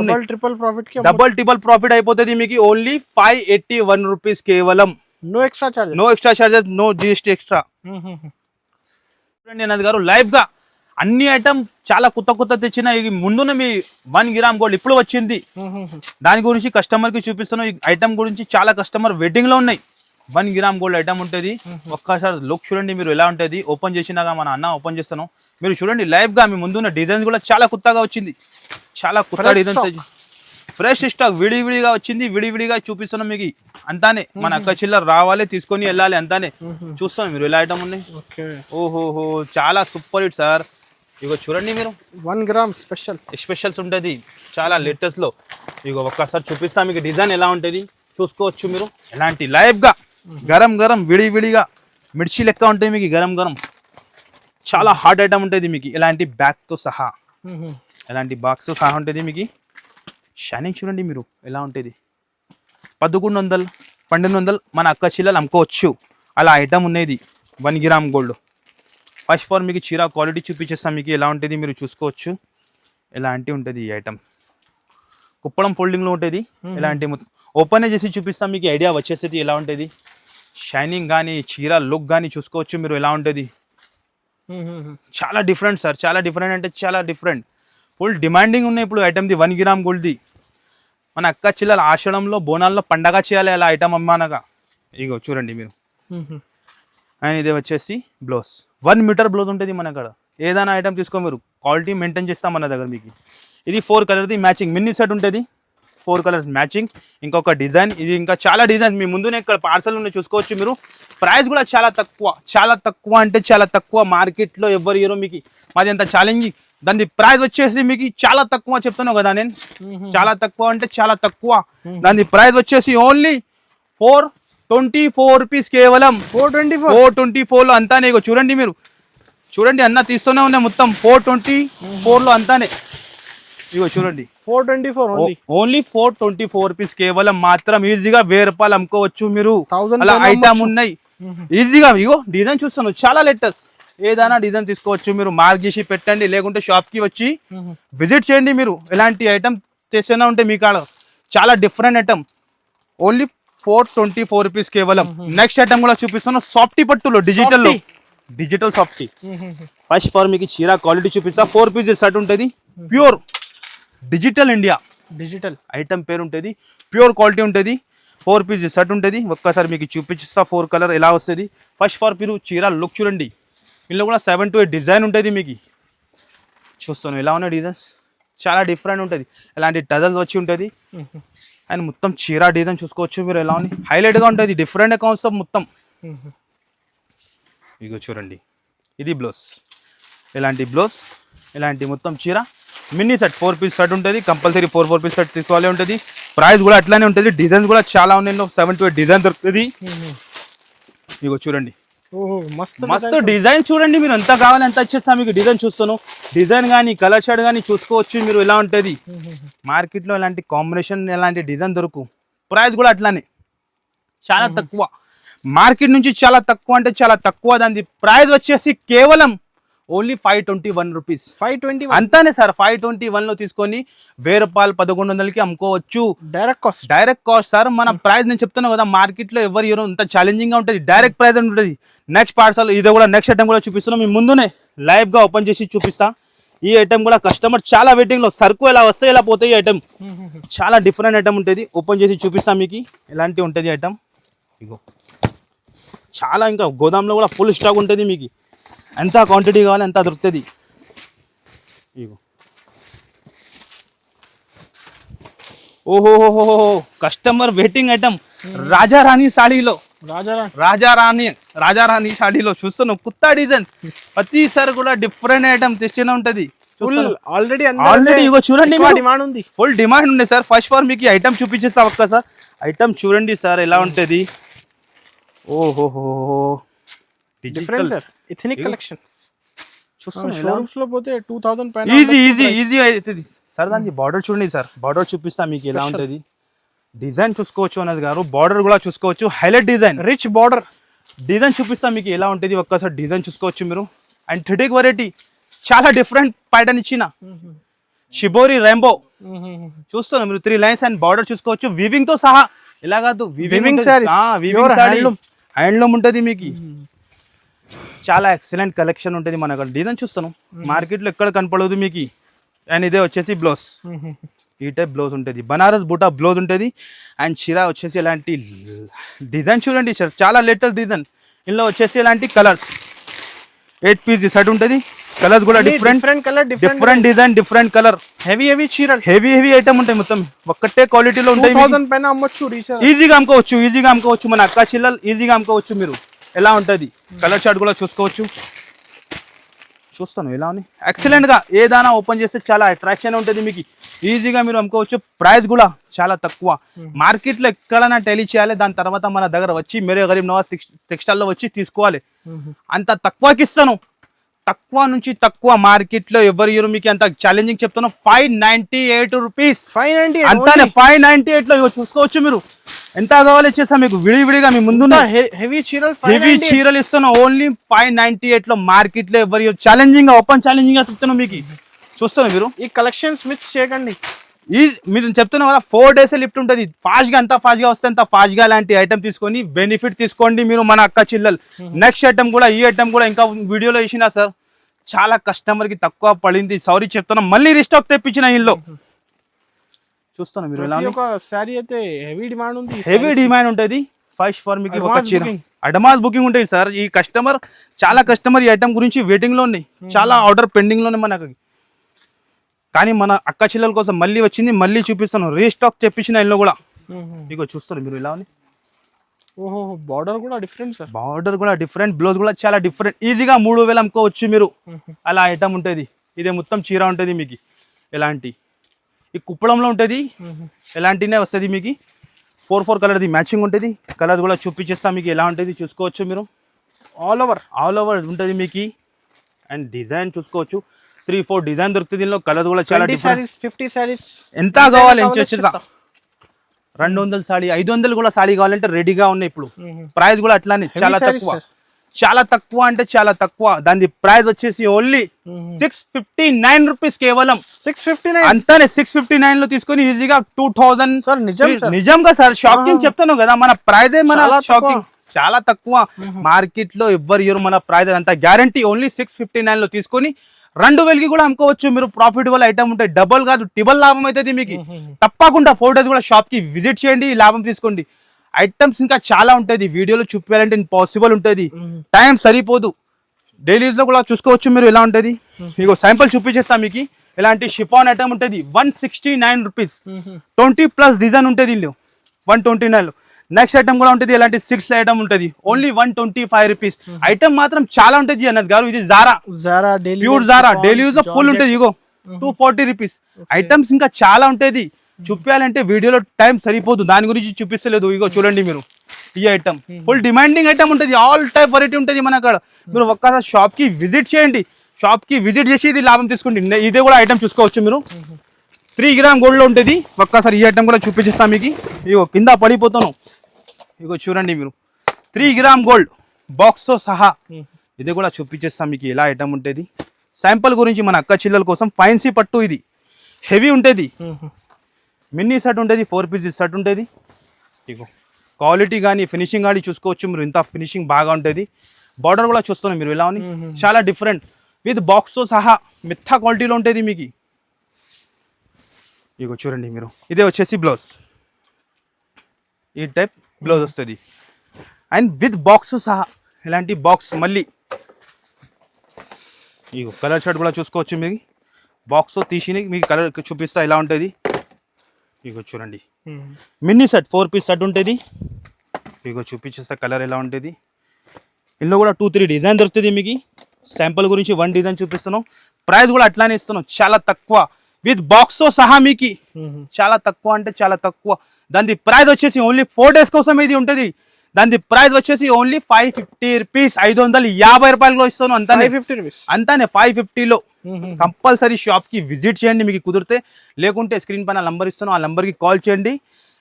డబుల్ ట్రిపుల్ ప్రాఫిట్ అయిపోతుంది మీకు. ఓన్లీ 581 రూపీస్ కేవలం. No extra charges, no GST extra. అన్నది గారు లైవ్ గా అన్ని ఐటమ్ చాలా కొత్త తెచ్చిన. ముందున్న మీ 1 గ్రామ్ గోల్డ్ ఇప్పుడు వచ్చింది, దాని గురించి కస్టమర్ కి చూపిస్తున్నాం. ఈ ఐటమ్ గురించి చాలా కస్టమర్ వెయిటింగ్ లో ఉన్నాయి. 1 గ్రామ్ గోల్డ్ ఐటమ్ ఉంటుంది. ఒక్కసారి లుక్ చూడండి మీరు ఎలా ఉంటుంది. ఓపెన్ చేసినాక మన అన్న ఓపెన్ చేస్తాను, మీరు చూడండి లైవ్ గా. మీ ముందున్న డిజైన్స్ కూడా చాలా కొత్తగా వచ్చింది, చాలా కొత్త డిజైన్స్, ఫ్రెష్ స్టాక్ విడివిడిగా వచ్చింది. విడివిడిగా చూపిస్తున్నాం మీకు అంతానే. మన అక్క చిల్లర రావాలి, తీసుకొని వెళ్ళాలి అంతానే. చూస్తాం మీరు ఎలా ఐటమ్ ఉన్నాయి. ఓహోహో చాలా సూపర్ హిట్ సార్. ఇగో చూడండి మీరు 1 గ్రామ్ స్పెషల్స్ ఉంటుంది చాలా లేటెస్ట్ లో. ఇగో ఒక్కసారి చూపిస్తా మీకు డిజైన్ ఎలా ఉంటుంది చూసుకోవచ్చు మీరు. ఎలాంటి లైవ్ గా గరం గరం విడివిడిగా మిర్చి లెక్క ఉంటాయి మీకు. గరం గరం చాలా హాట్ ఐటమ్ ఉంటుంది మీకు. ఎలాంటి బ్యాగ్ తో సహా, ఎలాంటి బాక్స్ సహా ఉంటుంది మీకు. షైనింగ్ చూడండి మీరు ఎలా ఉంటుంది. 1100 1200 మన అక్క చిల్లలు అమ్ముకోవచ్చు. అలా ఐటమ్ ఉన్నది 1 గ్రామ్ గోల్డ్. ఫస్ట్ ఫార్ మీకు చీర క్వాలిటీ చూపించేస్తాం మీకు ఎలా ఉంటుంది మీరు చూసుకోవచ్చు. ఎలాంటి ఉంటుంది ఈ ఐటమ్. కుప్పడం ఫోల్డింగ్లో ఉంటుంది. ఎలాంటి ఓపెన్ చేసి చూపిస్తాం మీకు ఐడియా వచ్చేసేది ఎలా ఉంటుంది. షైనింగ్ కానీ చీర లుక్ కానీ చూసుకోవచ్చు మీరు ఎలా ఉంటుంది. చాలా డిఫరెంట్ సార్, చాలా డిఫరెంట్ అంటే చాలా డిఫరెంట్. ఫుల్ డిమాండింగ్ ఉన్నాయి ఇప్పుడు ఐటమ్ది 1 గ్రామ్ గోల్డ్ది. మన అక్క చిల్లల ఆషాఢంలో బోనాల్లో పండగ చేయాలి అలా ఐటమ్ అమ్మానగా. ఇగో చూడండి మీరు. అండ్ ఇది వచ్చేసి బ్లౌజ్ 1 మీటర్ బ్లౌజ్ ఉంటుంది మన కాడ. ఏదైనా ఐటమ్ తీసుకో మీరు, క్వాలిటీ మెయింటైన్ చేస్తాం మన దగ్గర మీకు. ఇది 4 కలర్ది మ్యాచింగ్ మినీ సెట్ ఉంటుంది. 4 కలర్స్ మ్యాచింగ్. ఇంకొక డిజైన్, ఇది ఇంకా చాలా డిజైన్ మీ ముందునే ఇక్కడ పార్సల్ ఉన్నాయి చూసుకోవచ్చు మీరు. ప్రైస్ కూడా చాలా తక్కువ, చాలా తక్కువ అంటే చాలా తక్కువ. మార్కెట్లో ఎవరు ఇయరో మీకు. మాది ఎంత ఛాలెంజింగ్. దాని ప్రైస్ వచ్చేసి మీకు చాలా తక్కువ చెప్తున్నావు కదా నేను. చాలా తక్కువ అంటే చాలా తక్కువ. దాని ప్రైస్ వచ్చేసి ఓన్లీ 424 రూపీస్ కేవలం. 424 లో అంతానే. ఇగో చూడండి మీరు, చూడండి అన్న తీస్తూనే ఉన్నాయి మొత్తం 424 లో అంతానే. ఇగో చూడండి 424 ఓన్లీ 424 రూపీస్ కేవలం మాత్రం. ఈజీగా 1000 రూపాయలు అమ్ముకోవచ్చు మీరు. అలా ఐటమ్ ఉన్నాయి ఈజీగా. ఇగో డిజైన్ చూస్తాను చాలా లేటెస్ట్. ఏదైనా డిజైన్ తీసుకోవచ్చు మీరు. మార్క్ చేసి పెట్టండి, లేకుంటే షాప్ కి వచ్చి విజిట్ చేయండి మీరు. ఎలాంటి ఐటమ్ తెచ్చినా ఉంటే మీ కాడ చాలా డిఫరెంట్ ఐటమ్. ఓన్లీ 424 రూపీస్ కేవలం. నెక్స్ట్ ఐటమ్ కూడా చూపిస్తాను సాఫ్టీ పట్టులో డిజిటల్ సాఫ్టీ. ఫస్ట్ ఫార్ మీకు చీర క్వాలిటీ చూపిస్తా. 4 పీసెస్ సెట్ ఉంటుంది. ప్యూర్ డిజిటల్ ఇండియా ఐటమ్ పేరు ఉంటుంది. ప్యూర్ క్వాలిటీ ఉంటుంది. 4 పీసెస్ సెట్ ఉంటుంది. ఒక్కసారి మీకు చూపిస్తా 4 కలర్ ఎలా వస్తుంది. ఫస్ట్ ఫార్ మీరు చీర లుక్ చూడండి. ఇందులో కూడా 7 to 8 డిజైన్ ఉంటుంది మీకు. చూస్తాను ఎలా ఉన్నాయి డిజైన్స్. చాలా డిఫరెంట్ ఉంటుంది. ఎలాంటి టజల్స్ వచ్చి ఉంటుంది. అండ్ మొత్తం చీర డిజైన్ చూసుకోవచ్చు మీరు ఎలా ఉంది. హైలైట్గా ఉంటుంది. డిఫరెంట్ కాన్సెప్ట్ మొత్తం. ఇగో చూడండి ఇది బ్లౌజ్. ఎలాంటి బ్లౌజ్, ఎలాంటి మొత్తం చీర మినీ సెట్ 4 పీస్ సెట్ ఉంటుంది. కంపల్సరీ 4 పీస్ సెట్ తీసుకోవాలి ఉంటుంది. ప్రైస్ కూడా అట్లానే ఉంటుంది. డిజైన్స్ కూడా చాలా ఉన్నాయి. 7 to 8 డిజైన్ దొరుకుతుంది. ఇగో చూడండి మస్తు డిజైన్ చూడండి మీరు. ఎంత కావాలి ఎంత వచ్చేస్తా మీకు డిజైన్ చూస్తాను. డిజైన్ కానీ కలర్ షేడ్ కానీ చూసుకోవచ్చు మీరు ఎలా ఉంటుంది. మార్కెట్లో ఎలాంటి కాంబినేషన్ ఎలాంటి డిజైన్ దొరుకు. ప్రైస్ కూడా అట్లానే చాలా తక్కువ. మార్కెట్ నుంచి చాలా తక్కువ అంటే చాలా తక్కువ. దాని ప్రైస్ వచ్చేసి కేవలం ఓన్లీ 521 రూపీస్. 520 అంతానే సార్. 521 లో తీసుకొని 1000 రూపాయలు 1100కి అమ్ముకోవచ్చు. Direct cost sir. మన ప్రైస్ నేను చెప్తున్నాను కదా, మార్కెట్ లో ఎవరు ఇవ్వరు. ఇంత ఛాలెంజింగ్ గా ఉంటుంది. డైరెక్ట్ ప్రైస్ ఉంటుంది. నెక్స్ట్ పార్సల్ ఇది కూడా నెక్స్ట్ ఐటమ్ కూడా చూపిస్తున్నాం మీ ముందునే లైవ్ గా ఓపెన్ చేసి చూపిస్తా. ఈ ఐటమ్ కూడా కస్టమర్ చాలా వెయిటింగ్ లో. సరుకు ఎలా వస్తాయి ఎలా పోతాయి ఐటమ్. చాలా డిఫరెంట్ ఐటమ్ ఉంటుంది. ఓపెన్ చేసి చూపిస్తా మీకు ఎలాంటి ఉంటుంది ఐటమ్. ఇగో చాలా ఇంకా గోదాంలో కూడా ఫుల్ స్టాక్ ఉంటుంది మీకు. ఎంత క్వాంటిటీ కావాలి ఎంత దొరుకుతుంది. ఇగో ఓహోహోహో కస్టమర్ వెయిటింగ్ ఐటమ్. రాజారాణి సాడీలో రాజారాణి సాడీలో చూస్తున్నాం కొత్త డిజైన్. ప్రతిసారి కూడా డిఫరెంట్ ఐటమ్ తెచ్చిన ఉంటది. ఆల్రెడీ ఇగో చూడండి ఫుల్ డిమాండ్ ఉంది సార్. ఫస్ట్ ఫార్ మీకు ఐటమ్ చూపించేస్తా ఒక్కసారి. ఐటమ్ చూడండి సార్ ఎలా ఉంటది. ఓహోహో డిఫరెంట్ సార్. ఎథనిక్ కలెక్షన్స్ చూస్తున్నా షోరూమ్స్ లో పోతే 2000 పైన ఈజీ అవుతుంది సార్. దానికి బార్డర్ చూడండి సార్, బార్డర్ చూపిస్తా మీకు ఎలా ఉంటది. డిజైన్ చూసుకోవచ్చు అన్నది గారు, బార్డర్ కూడా చూసుకోవచ్చు, highlight design, rich border design చూపిస్తా మీకు ఎలా ఉంటది. ఒక్కసారి డిజైన్ చూసుకోవచ్చు మీరు. అండ్ థ్రెడిక్ వెరైటీ చాలా డిఫరెంట్ ప్యాటర్న్ ఇచ్చిన షిబోరి రెయిన్బో చూస్తున్నా మీరు. 3 లైన్స్ అండ్ బార్డర్ చూసుకోవచ్చు, వీవింగ్ తో సహా. ఇలా కాదు, వీవింగ్ సారీస్, హ్యాండ్లూమ్ ఉంటది మీకు. చాలా ఎక్సలెంట్ కలెక్షన్ ఉంటుంది మన దగ్గర. డిజైన్ చూస్తాను మార్కెట్ లో ఎక్కడ కనపడదు మీకు. అండ్ ఇదే వచ్చేసి బ్లౌజ్, ఈ టైప్ బ్లౌజ్ ఉంటుంది, బనారస్ బూటా బ్లౌజ్ ఉంటుంది. అండ్ చీర వచ్చేసి ఇలాంటి డిజైన్ చూడండి సార్, చాలా లేటెస్ట్ డిజైన్. ఇందులో వచ్చేసి ఇలాంటి కలర్స్ 8 పీస్ సెట్ ఉంటుంది. కలర్స్ కూడా different design, different colour. Heavy చీరలు, హెవీ ఐటమ్ ఉంటాయి. మొత్తం ఒక్కటే క్వాలిటీలో ఉంటాయి. 2000 పైన అమ్మొచ్చు, ఈజీగా అమ్ముకోవచ్చు. మన అక్క చిల్లలు ఈజీగా అమ్ముకోవచ్చు మీరు. ఎలా ఉంటది కలర్ చార్ట్ కూడా చూసుకోవచ్చు. చూస్తాను ఎలా ఉంది, ఎక్సలెంట్ గా ఏదైనా ఓపెన్ చేస్తే చాలా అట్రాక్షన్ ఉంటుంది మీకు. ఈజీగా మీరు అమ్ముకోవచ్చు. ప్రైస్ కూడా చాలా తక్కువ. మార్కెట్ లో ఎక్కడైనా టెలీ చేయాలి, దాని తర్వాత మన దగ్గర వచ్చి మేరే గరీబ్ నవాజ్ టెక్స్టైల్ లో వచ్చి తీసుకోవాలి. అంత తక్కువకి ఇస్తాను, తక్కువ నుంచి తక్కువ. మార్కెట్ లో ఎవరు ఇయర్ మీకు అంత ఛాలెంజింగ్ చెప్తాను. 598 రూపీస్, 598 అంతానే. 598 లో చూసుకోవచ్చు మీరు. ఎంత కావాలి ఇచ్చేస్తా మీకు విడివిడిగా. మీ ముందు హెవీ చీరలు ఇస్తాను ఓన్లీ 598 లో. మార్కెట్ లో ఎవరు ఛాలెంజింగ్ గా, ఓపెన్ ఛాలెంజింగ్ గా చెప్తాను మీకు. చూస్తాను మీరు. ఈ కలెక్షన్స్ మిస్ చేయకండి. మీరు చెప్తున్నా కదా 4 days లిఫ్ట్ ఉంటుంది. ఫాస్ట్ గా, అంత ఫాస్ట్ గా వస్తే అంత ఫాస్ట్ గా లాంటి ఐటమ్ తీసుకొని బెనిఫిట్ తీసుకోండి మీరు మన అక్క చిల్లలు. నెక్స్ట్ ఐటమ్ కూడా, ఈ ఐటమ్ కూడా ఇంకా వీడియోలో వేసిన సార్, చాలా కస్టమర్ కి తక్కువ పడింది. సారీ చెప్తున్నా, మళ్ళీ రీస్టాక్ తెప్పించిన ఇంట్లో. చూస్తాను మీరు. హెవీ డిమాండ్ ఉంటుంది. ఫస్ట్ ఫర్ మీకు ఒక చీర అడ్వాన్స్ బుకింగ్ ఉంటుంది సార్. ఈ చాలా కస్టమర్ ఈ ఐటమ్ గురించి వెయిటింగ్ లో ఉన్నాయి, చాలా ఆర్డర్ పెండింగ్ లోనే మనకి. కానీ మన అక్క చిల్లల కోసం మళ్ళీ వచ్చింది, మళ్ళీ చూపిస్తాను. రీస్టాక్ తెప్పించిన ఇంట్లో కూడా. ఇగో చూస్తారు మీరు ఎలా ఉంది. ఓహో, బార్డర్ కూడా డిఫరెంట్ సార్. బార్డర్ కూడా డిఫరెంట్, బ్లౌజ్ కూడా చాలా డిఫరెంట్. ఈజీగా 3000 అమ్ముకోవచ్చు మీరు. అలా ఐటమ్ ఉంటుంది. ఇదే మొత్తం చీర ఉంటుంది మీకు. ఎలాంటి ఈ కుప్పడంలో ఉంటుంది, ఎలాంటినే వస్తుంది మీకు. 4 కలర్ది మ్యాచింగ్ ఉంటుంది. కలర్ కూడా చూపించేస్తా మీకు ఎలా ఉంటుంది, చూసుకోవచ్చు మీరు. ఆల్ ఓవర్ ఉంటుంది మీకు. అండ్ డిజైన్ చూసుకోవచ్చు, 3-4 డిజైన్ దొరుకుతుంది దీనిలో. కలర్ కూడా చాలా 50 సారీస్ ఎంత కావాలి ఎంత వచ్చేదా. 200 సాడీ, 500 కూడా సాడీ కావాలంటే రెడీగా ఉన్నాయి ఇప్పుడు. ప్రైస్ కూడా అట్లానే చాలా తక్కువ. చాలా తక్కువ అంటే చాలా తక్కువ. దాని ప్రైస్ వచ్చేసి ఓన్లీ 659 రూపీస్, కేవలం 659. అంతానే 659 లో తీసుకొని ఈజీగా 2000. సార్ నిజంగా సార్, షాకింగ్ చెప్తాను కదా, మన ప్రైజ్ మన షాకింగ్. చాలా తక్కువ. మార్కెట్ లో ఎవ్వరు ఇయర్ మన ప్రైజ్ అంత గ్యారంటీ. ఓన్లీ 659 లో తీసుకొని 2000కి కూడా అమ్ముకోవచ్చు మీరు. ప్రాఫిటబుల్ ఐటమ్ ఉంటాయి, డబల్ కాదు ట్రిబుల్ లాభం అవుతుంది మీకు. తప్పకుండా 4 days కూడా షాప్ కి విజిట్ చేయండి, లాభం తీసుకోండి. ఐటమ్స్ ఇంకా చాలా ఉంటుంది, వీడియోలో చూపించాలంటే ఇంపాసిబుల్ ఉంటుంది, టైం సరిపోదు. డైలీస్ లో కూడా చూసుకోవచ్చు మీరు ఎలా ఉంటుంది. మీకు శాంపుల్ చూపించేస్తా మీకు. ఇలాంటి షిఫాన్ ఐటమ్ ఉంటుంది 169 రూపీస్. 20+ డిజైన్ ఉంటుంది ఇందులో 129 లో. నెక్స్ట్ ఐటమ్ కూడా ఉంటుంది, ఇలాంటి 6 ఐటమ్ ఉంటుంది ఓన్లీ 125 రూపీస్. ఐటమ్ మాత్రం చాలా ఉంటుంది అన్నది గారు. ఇది Zara pure Zara, daily use లో ఫుల్ ఉంటుంది. ఇగో 240 రూపీస్. ఐటమ్స్ ఇంకా చాలా ఉంటుంది, చూపించాలంటే వీడియోలో టైం సరిపోదు, దాని గురించి చూపిస్తలేదు. ఇగో చూడండి మీరు. ఈ ఐటమ్ ఫుల్ డిమాండింగ్ ఐటమ్ ఉంటుంది, ఆల్ టైప్ వెరైటీ ఉంటుంది మన అక్కడ. మీరు ఒక్కసారి షాప్ కి విజిట్ చేయండి, షాప్ కి విజిట్ చేసి ఇది లాభం తీసుకోండి. ఇదే కూడా ఐటమ్ చూసుకోవచ్చు మీరు. 3 గ్రామ్ గోల్డ్ లో ఉంటుంది. ఒక్కసారి ఈ ఐటమ్ కూడా చూపించేస్తాం మీకు. ఇగో కింద పడిపోతాను. ఇగో చూడండి మీరు, 3 గ్రామ్ గోల్డ్ బాక్స్ తో సహా. ఇది కూడా చూపించేస్తాం మీకు ఎలా ఐటమ్ ఉంటుంది. శాంపుల్ గురించి మన అక్క చిల్లల కోసం ఫ్యాన్సీ పట్టు. ఇది హెవీ ఉంటుంది, మినీ సెట్ ఉంటుంది, 4 పీసెస్ సెట్ ఉంటుంది. ఇగో క్వాలిటీ కానీ ఫినిషింగ్ కానీ చూసుకోవచ్చు మీరు. ఇంత ఫినిషింగ్ బాగా ఉంటుంది. బార్డర్ కూడా చూస్తున్నాం మీరు ఎలా ఉంది, చాలా డిఫరెంట్ విత్ బాక్స్ తో సహా. మిథ్తా క్వాలిటీలో ఉంటుంది మీకు. ఇగో చూడండి మీరు. ఇదే వచ్చేసి బ్లౌజ్, ఈ టైప్ బ్లౌజ్ వస్తుంది. అండ్ విత్ బాక్స్ సహా, ఇలాంటి బాక్స్ మళ్ళీ. ఇగో కలర్ షర్ట్ కూడా చూసుకోవచ్చు మీకు. బాక్స్తో తీసి మీకు కలర్ చూపిస్తా ఎలా ఉంటుంది. ఇగో చూడండి, మినీ సెట్ 4 పీస్ సెట్ ఉంటుంది. ఇగో చూపించేస్తా కలర్ ఎలా ఉంటుంది. ఇందులో కూడా 2-3 డిజైన్ దొరుకుతుంది మీకు. శాంపుల్ గురించి 1 డిజైన్ చూపిస్తున్నాం. ప్రైస్ కూడా అట్లానే ఇస్తున్నాం, చాలా తక్కువ విత్ బాక్స్ తో సహా మీకు. చాలా తక్కువ అంటే చాలా తక్కువ. దాని ప్రైస్ వచ్చేసి ఓన్లీ 4 days కోసం ఇది ఉంటుంది. దాని ప్రైస్ వచ్చేసి ఓన్లీ 550 రూపీస్, 550 రూపాయలలో ఇస్తాను అంతానే. 550 రూపీస్ అంతానే 550లో. కంపల్సరీ షాప్ కి విజిట్ చేయండి మీకు కుదిరితే, లేకుంటే స్క్రీన్ పైన నంబర్ ఇస్తాను, ఆ నంబర్ కి కాల్ చేయండి.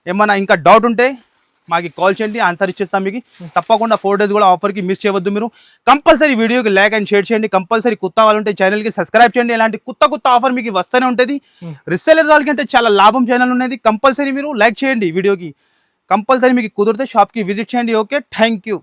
ఏమన్నా ఇంకా డౌట్ ఉంటే మాకు కాల్ చేయండి, ఆన్సర్ ఇచ్చేస్తాం మీకు. తప్పకుండా 4 days కూడా ఆఫర్ కి మిస్ చేయవద్దు మీరు. కంపల్సరీ వీడియోకి లైక్ అండ్ షేర్ చేయండి. కంపల్సరీ కొత్త వాళ్ళు ఉంటే ఛానల్ కి సబ్స్క్రైబ్ చేయండి. ఇలాంటి కొత్త ఆఫర్ మీకు వస్తూనే ఉంటుంది. రీసెలర్ వాళ్ళకి అంటే చాలా లాభం ఛానల్ ఉన్నది. కంపల్సరీ మీరు లైక్ చేయండి వీడియోకి. కంపల్సరీ మీకు కుదిరితే షాప్ కి విజిట్ చేయండి. Okay, thank you.